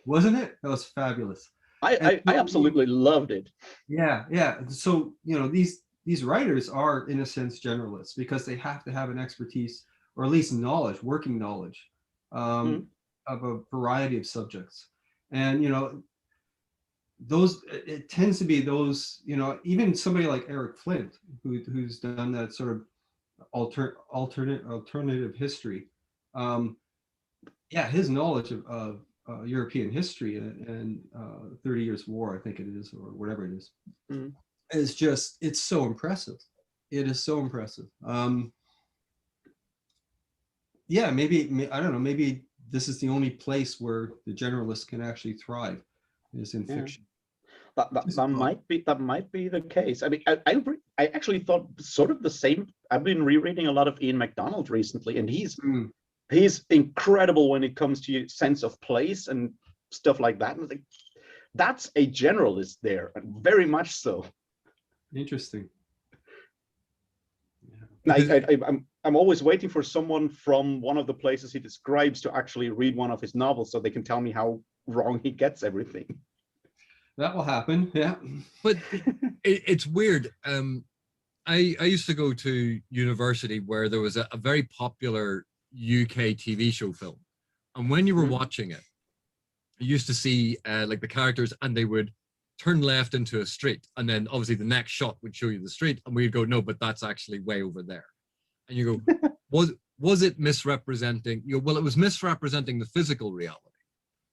Wasn't it? That was fabulous. I absolutely loved it. Yeah, yeah. So these writers are in a sense generalists because they have to have an expertise, or at least knowledge, working knowledge, of a variety of subjects. And it tends to be those, even somebody like Eric Flint, who's done that sort of alternative history. His knowledge of European history and 30 Years War, I think it is, or whatever it is, is just, it's so impressive. It is so impressive. Maybe, I don't know, maybe this is the only place where the generalist can actually thrive, is in fiction. That might be the case. I mean, I actually thought sort of the same. I've been rereading a lot of Ian MacDonald recently, and he's incredible when it comes to sense of place and stuff like that. And like, that's a generalist there, very much so. Interesting. Yeah. I'm always waiting for someone from one of the places he describes to actually read one of his novels so they can tell me how wrong he gets everything. That will happen, yeah. But it's weird. I used to go to university where there was a very popular UK TV show film, and when you were watching it, you used to see like the characters, and they would turn left into a street, and then obviously the next shot would show you the street, and we'd go, no, but that's actually way over there. And you go, was it misrepresenting? Well, it was misrepresenting the physical reality,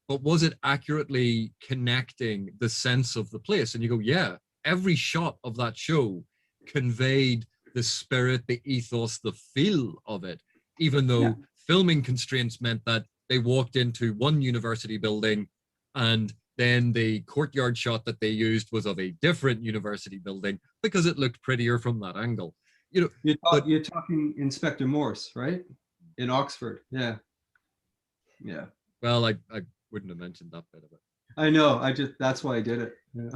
but was it accurately connecting the sense of the place? And you go, yeah, every shot of that show conveyed the spirit, the ethos, the feel of it, even though filming constraints meant that they walked into one university building, and then the courtyard shot that they used was of a different university building because it looked prettier from that angle. You're talking Inspector Morse, right? In Oxford, yeah. Well, I wouldn't have mentioned that bit of it. I know. That's why I did it. Yeah.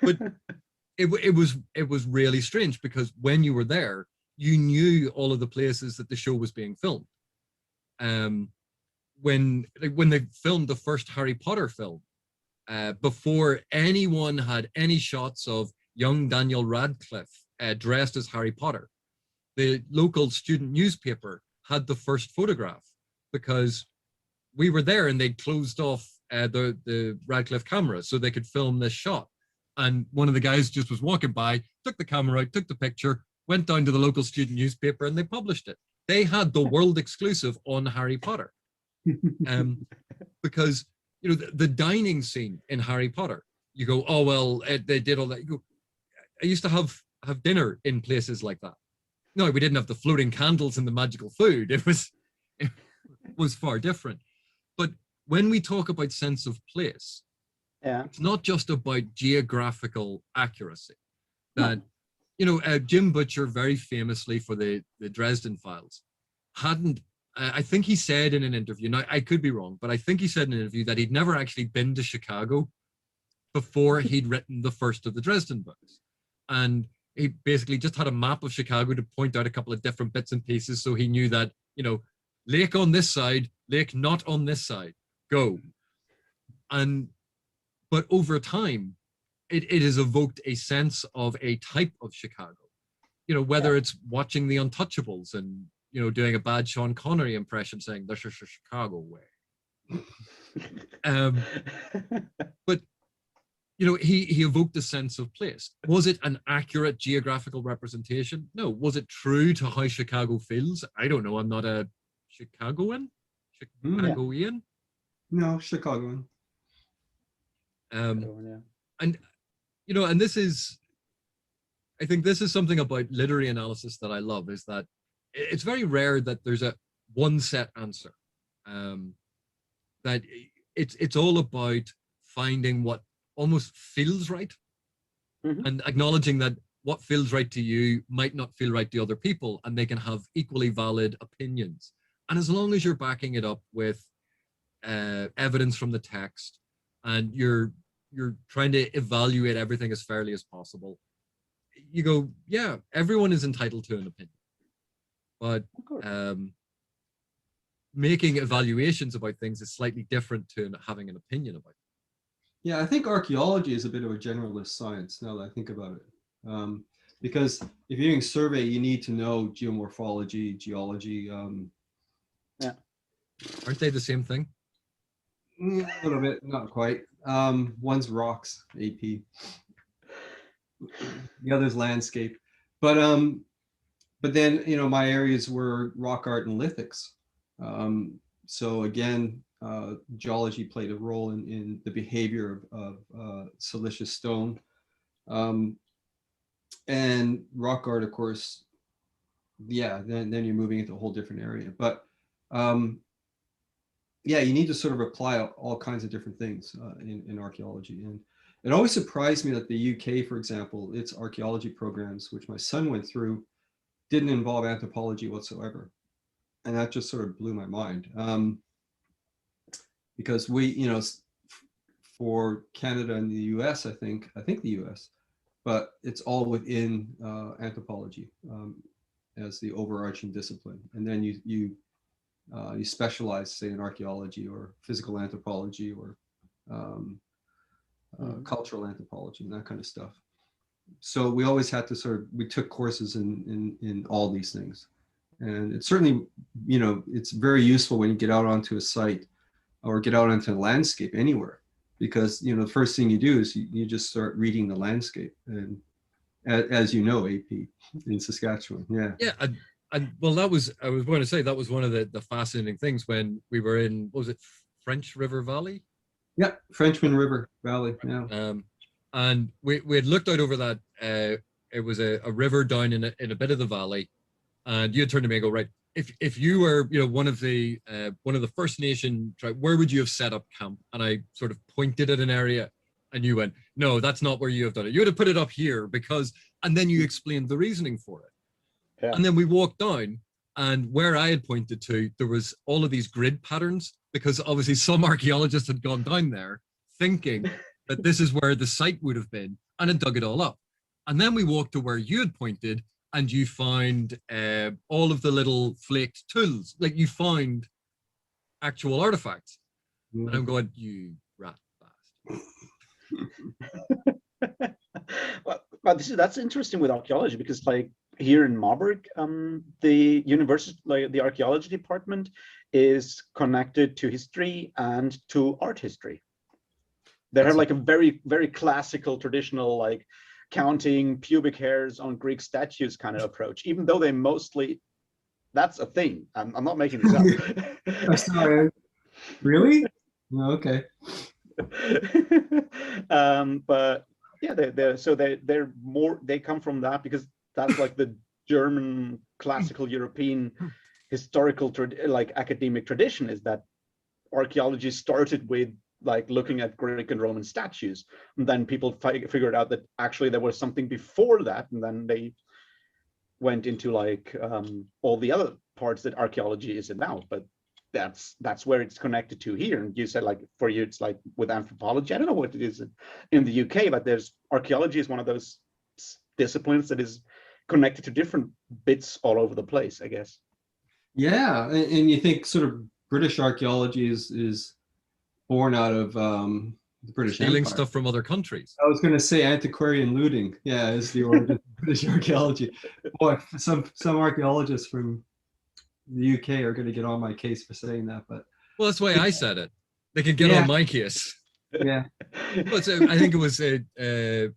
But it was really strange because when you were there, you knew all of the places that the show was being filmed. when they filmed the first Harry Potter film, before anyone had any shots of young Daniel Radcliffe dressed as Harry Potter, the local student newspaper had the first photograph because we were there and they'd closed off the Radcliffe camera so they could film this shot. And one of the guys just was walking by, took the camera out, took the picture, went down to the local student newspaper, and they published it. They had the world exclusive on Harry Potter. Because, you know, the dining scene in Harry Potter, you go, oh, well, they did all that. You go, I used to have dinner in places like that. No, we didn't have the floating candles and the magical food. It was far different. But when we talk about sense of place, it's not just about geographical accuracy. That, you know, Jim Butcher, very famously for the Dresden Files, I think he said in an interview, now I could be wrong, but I think he said in an interview that he'd never actually been to Chicago before he'd written the first of the Dresden books. And he basically just had a map of Chicago to point out a couple of different bits and pieces, so he knew that, you know, lake on this side, lake not on this side, go. But over time, it has evoked a sense of a type of Chicago. You know, whether it's watching The Untouchables and, you know, doing a bad Sean Connery impression saying, "This is a Chicago way." But, you know, he evoked a sense of place. Was it an accurate geographical representation? No. Was it true to how Chicago feels? I don't know. I'm not a Chicagoan. Chicagoan? No, Chicagoan. And, you know, and I think this is something about literary analysis that I love, is that it's very rare that there's a one set answer. That it's all about finding what almost feels right, and acknowledging that what feels right to you might not feel right to other people, and they can have equally valid opinions. And as long as you're backing it up with evidence from the text, and you're trying to evaluate everything as fairly as possible, you go, yeah, everyone is entitled to an opinion. But making evaluations about things is slightly different to having an opinion about it. Yeah, I think archaeology is a bit of a generalist science, now that I think about it. Because if you're doing a survey, you need to know geomorphology, geology. Aren't they the same thing? A little bit, not quite. One's rocks, AP. The other's landscape. But then, you know, my areas were rock art and lithics. So again, geology played a role in the behavior of siliceous stone. And rock art, of course, yeah, then you're moving into a whole different area. But yeah, you need to sort of apply all kinds of different things in archaeology. And it always surprised me that the UK, for example, its archaeology programs, which my son went through, didn't involve anthropology whatsoever. And that just sort of blew my mind. Because we, you know, for Canada and the US, I think the US, but it's all within anthropology as the overarching discipline. And then you specialize, say, in archaeology or physical anthropology or cultural anthropology and that kind of stuff. So we always had to we took courses in all these things. And it's certainly, you know, it's very useful when you get out onto a site or get out onto a landscape anywhere, because, you know, the first thing you do is you just start reading the landscape. And as you know, AP in Saskatchewan. Yeah. And well, I was going to say that was one of the fascinating things when we were in, what was it, French River Valley? Yeah, Frenchman River Valley. Yeah. And we had looked out over that. It was a river down in a bit of the valley, and you had turned to me and go, right, if you were, you know, one of the First Nation tribe, where would you have set up camp? And I sort of pointed at an area, and you went, no, that's not where you have done it. You would have put it up here because, and then you explained the reasoning for it. Yeah. And then we walked down, and where I had pointed to, there was all of these grid patterns, because obviously some archaeologists had gone down there thinking that this is where the site would have been, and had dug it all up. And then we walked to where you had pointed, and you found all of the little flaked tools. Like, you found actual artifacts. And I'm going, you rat bastard. Well, that's interesting with archaeology, because like here in Marburg, the university, like the archaeology department, is connected to history and to art history. They have like a very, very classical, traditional, like counting pubic hairs on Greek statues kind of approach, even though they mostly, that's a thing. I'm not making this up. I'm sorry. Really? Okay. But yeah, they're more, they come from that, because that's like the German classical European historical like academic tradition, is that archaeology started with like looking at Greek and Roman statues, and then people figured out that actually there was something before that, and then they went into like all the other parts that archaeology is about. But that's where it's connected to here. And you said like for you it's like with anthropology. I don't know what it is in the UK, but there's archaeology is one of those disciplines that is connected to different bits all over the place, I guess. Yeah, and you think sort of British archaeology is born out of the British Stealing Empire. stuff from other countries. I was going to say antiquarian looting. Yeah, is the origin of British archaeology. Boy, some archaeologists from the UK are going to get on my case for saying that, but well, that's why I said it. They can get on my case. Yeah. But I think it was Prime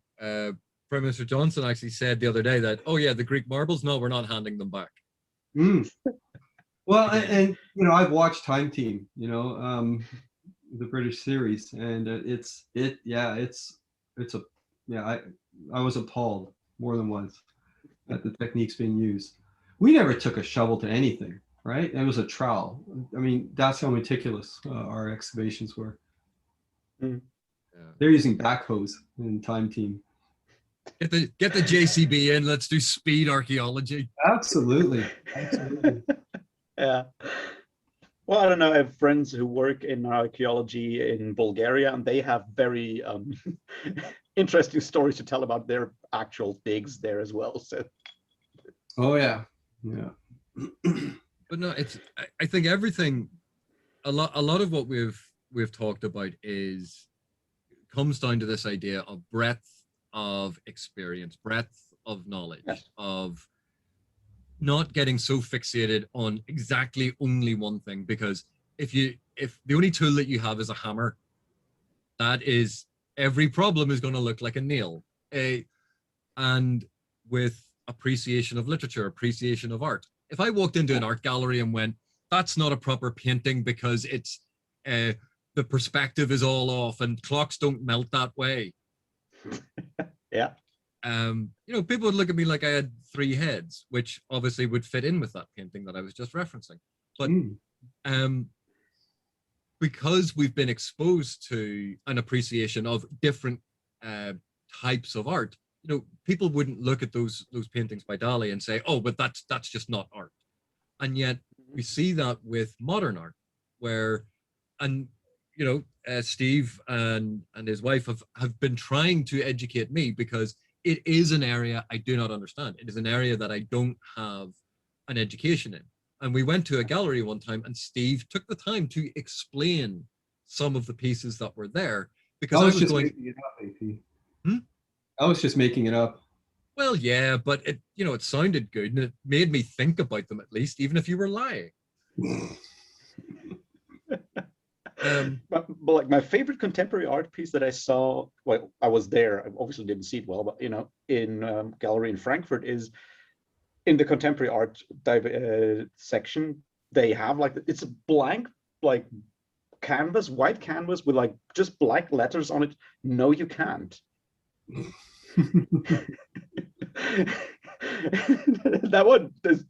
Minister Johnson actually said the other day that, oh yeah, the Greek marbles, no, we're not handing them back. Well, and you know, I've watched Time Team, you know, the British series, and I was appalled more than once at the techniques being used. We never took a shovel to anything, right? It was a trowel. I mean, that's how meticulous our excavations were. Yeah. They're using backhoes in Time Team. Get the JCB in. Let's do speed archaeology. Absolutely. Yeah. Well, I don't know. I have friends who work in archaeology in Bulgaria, and they have very interesting stories to tell about their actual digs there as well. So. Oh yeah. But no, I think everything, a lot of what we've talked about comes down to this idea of breadth of experience, breadth of knowledge, yes. of not getting so fixated on exactly only one thing. Because if the only tool that you have is a hammer, that is, every problem is going to look like a nail. And with appreciation of literature, appreciation of art, if I walked into an art gallery and went, that's not a proper painting because it's the perspective is all off and clocks don't melt that way. Yeah. People would look at me like I had three heads, which obviously would fit in with that painting that I was just referencing. But because we've been exposed to an appreciation of different types of art, people wouldn't look at those paintings by Dali and say, oh, but that's just not art. And yet we see that with modern art, where, Steve and his wife have been trying to educate me, because it is an area I do not understand. It is an area that I don't have an education in. And we went to a gallery one time, and Steve took the time to explain some of the pieces that were there, because I was just going, making it up, AP. I was just making it up. Well, yeah, but it sounded good, and it made me think about them, at least, even if you were lying. But like my favorite contemporary art piece that I saw, well, I was there, I obviously didn't see it well, but in gallery in Frankfurt, is in the contemporary art section. They have like, it's a blank like canvas, white canvas with like just black letters on it. No, you can't.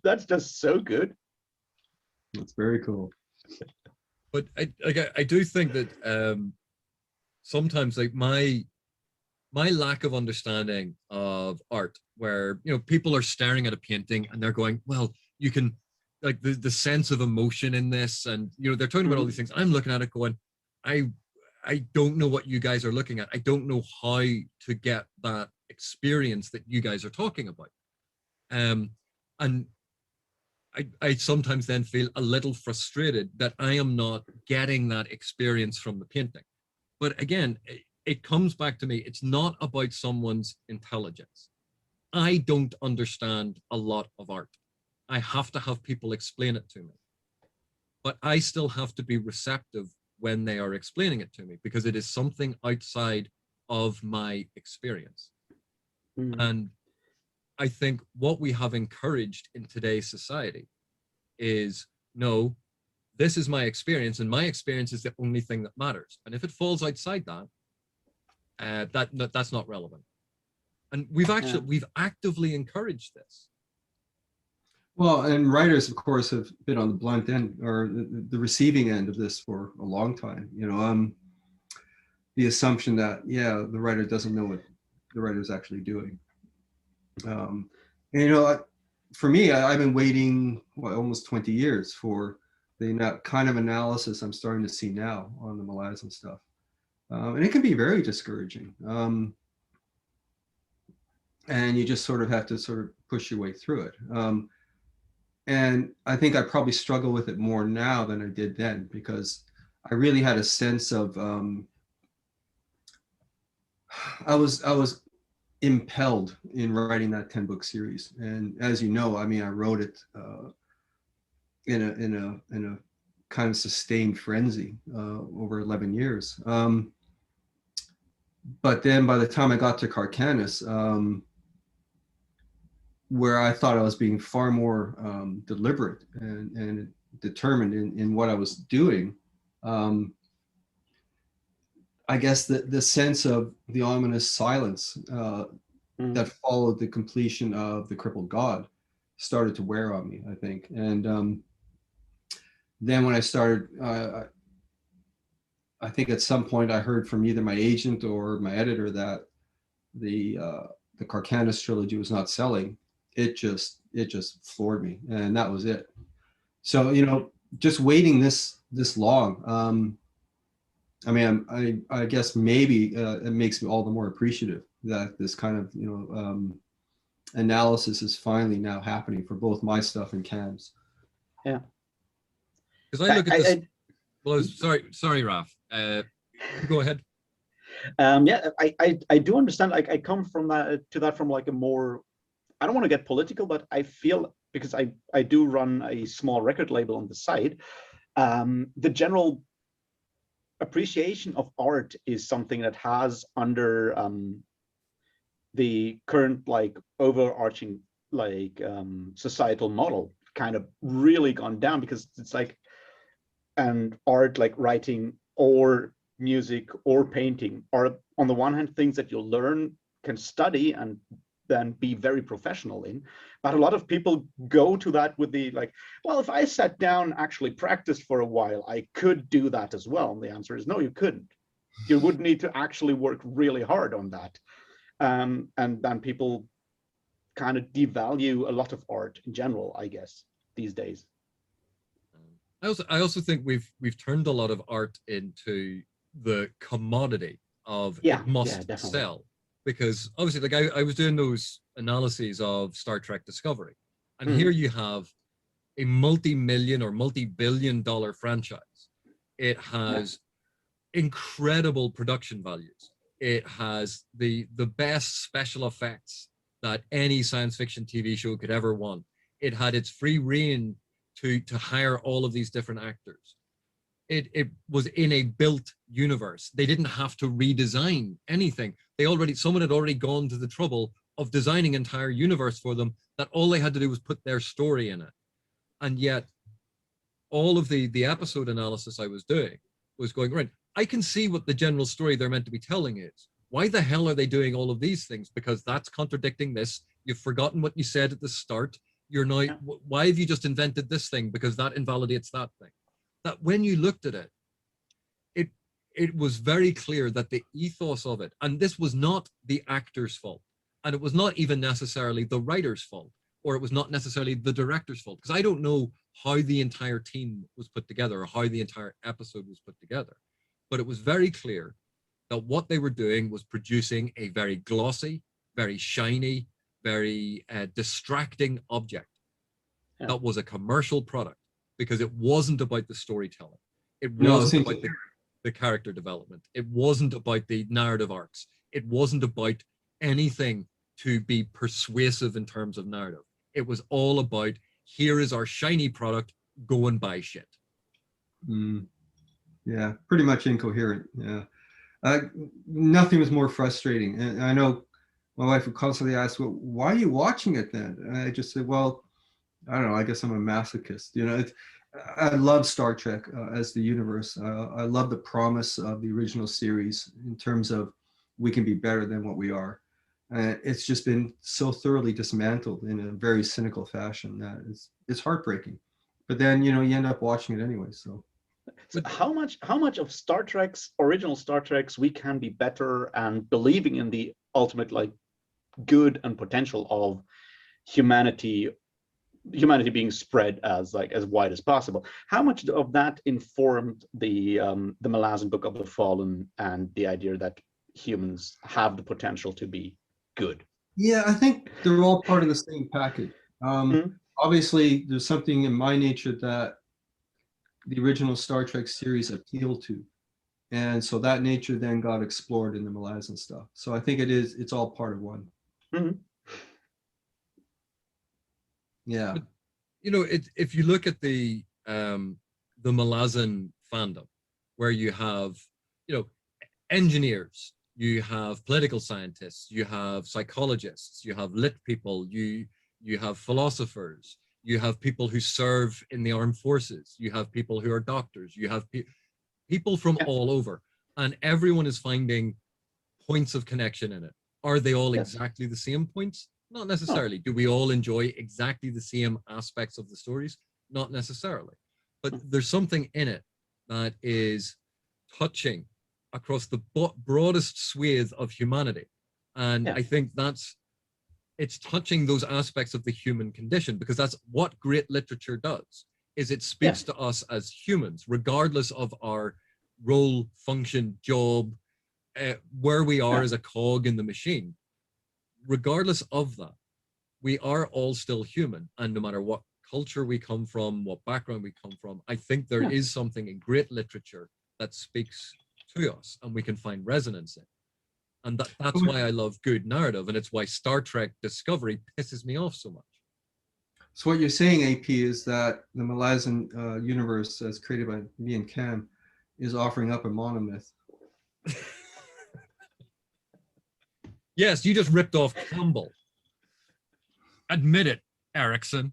That's just so good. That's very cool. But I do think that sometimes, like, my lack of understanding of art, where people are staring at a painting and they're going, well, you can, like, the sense of emotion in this, and they're talking about all these things. I'm looking at it going, I don't know what you guys are looking at. I don't know how to get that experience that you guys are talking about. And I sometimes then feel a little frustrated that I am not getting that experience from the painting. But again, it comes back to me. It's not about someone's intelligence. I don't understand a lot of art. I have to have people explain it to me. But I still have to be receptive when they are explaining it to me, because it is something outside of my experience. And I think what we have encouraged in today's society is, no, this is my experience, and my experience is the only thing that matters. And if it falls outside that, that's not relevant. And we've actively encouraged this. Well, and writers, of course, have been on the blunt end or the receiving end of this for a long time. You know, the assumption that, yeah, the writer doesn't know what the writer's actually doing. And, you know, for me, I've been waiting almost 20 years for the kind of analysis I'm starting to see now on the Malazan stuff. And it can be very discouraging. And you just sort of have to sort of push your way through it. And I think I probably struggle with it more now than I did then, because I really had a sense of, I was impelled in writing that 10-book series. And as you know, I mean, I wrote it in a kind of sustained frenzy over 11 years. But then by the time I got to Carcanis, where I thought I was being far more deliberate and determined in what I was doing, I guess the sense of the ominous silence that followed the completion of The Crippled God started to wear on me, I think. And then when I started, I think at some point I heard from either my agent or my editor that the Carcanis trilogy was not selling. It just floored me, and that was it. So, you know, just waiting this long, I mean, I guess maybe it makes me all the more appreciative that this kind of, you know, analysis is finally now happening for both my stuff and Cam's. Yeah. Because I look at this. Well, sorry, Raf. Go ahead. Yeah, I do understand. Like, I come from that from like a more, I don't want to get political, but I feel, because I do run a small record label on the side, the general appreciation of art is something that has, under the current like overarching like societal model, kind of really gone down, because it's like, and art, like writing or music or painting, are on the one hand things that you'll learn, can study, and then be very professional in. But a lot of people go to that with the like, well, if I sat down, actually practiced for a while, I could do that as well. And the answer is no, you couldn't. You would need to actually work really hard on that. And then people kind of devalue a lot of art in general, I guess, these days. I also think we've turned a lot of art into the commodity of it must sell. Because obviously, like I was doing those analyses of Star Trek Discovery, and here you have a multi-million or multi-billion-dollar franchise. It has incredible production values. It has the best special effects that any science fiction TV show could ever want. It had its free reign to hire all of these different actors. It was in a built universe. They didn't have to redesign anything. Someone had already gone to the trouble of designing an entire universe for them, that all they had to do was put their story in it. And yet all of the episode analysis I was doing was going, right, I can see what the general story they're meant to be telling is. Why the hell are they doing all of these things? Because that's contradicting this. You've forgotten what you said at the start. You're now, why have you just invented this thing? Because that invalidates that thing. That when you looked at it, it was very clear that the ethos of it, and this was not the actor's fault, and it was not even necessarily the writer's fault, or it was not necessarily the director's fault, because I don't know how the entire team was put together or how the entire episode was put together. But it was very clear that what they were doing was producing a very glossy, very shiny, very distracting object. Yeah. that was a commercial product because it wasn't about the storytelling. It No, it wasn't seems about the character development. It wasn't about the narrative arcs. It wasn't about anything to be persuasive in terms of narrative. It was all about, here is our shiny product, go and buy shit. Yeah, pretty much incoherent. Yeah. Nothing was more frustrating. And I know my wife would constantly ask, well, why are you watching it then? And I just said, well, I don't know, I guess I'm a masochist. You know, I love Star Trek as the universe. I love the promise of the original series in terms of we can be better than what we are. It's just been so thoroughly dismantled in a very cynical fashion that it's heartbreaking. But then, you know, you end up watching it anyway. So how much of Star Trek's original Star Trek's we can be better and believing in the ultimate like good and potential of humanity being spread as wide as possible. How much of that informed the Malazan Book of the Fallen and the idea that humans have the potential to be good? yeah, I think they're all part of the same package. Obviously, there's something in my nature that the original Star Trek series appealed to. And so that nature then got explored in the Malazan stuff. So I think it's all part of one. Yeah. But, you know, if you look at the Malazan fandom, where you have, you know, engineers, you have political scientists, you have psychologists, you have lit people, you have philosophers, you have people who serve in the armed forces, you have people who are doctors, you have people from all over, and everyone is finding points of connection in it. Are they all exactly the same points? Not necessarily. Do we all enjoy exactly the same aspects of the stories? Not necessarily. But there's something in it that is touching across the broadest swathe of humanity. And I think it's touching those aspects of the human condition, because that's what great literature does, is it speaks to us as humans, regardless of our role, function, job, where we are as a cog in the machine. Regardless of that, we are all still human. And no matter what culture we come from, what background we come from, I think there is something in great literature that speaks to us and we can find resonance in. And that's why I love good narrative, and it's why Star Trek Discovery pisses me off so much. So what you're saying, AP, is that the Malazan universe, as created by me and Cam, is offering up a monomyth. Yes, you just ripped off Campbell. Admit it, Erikson.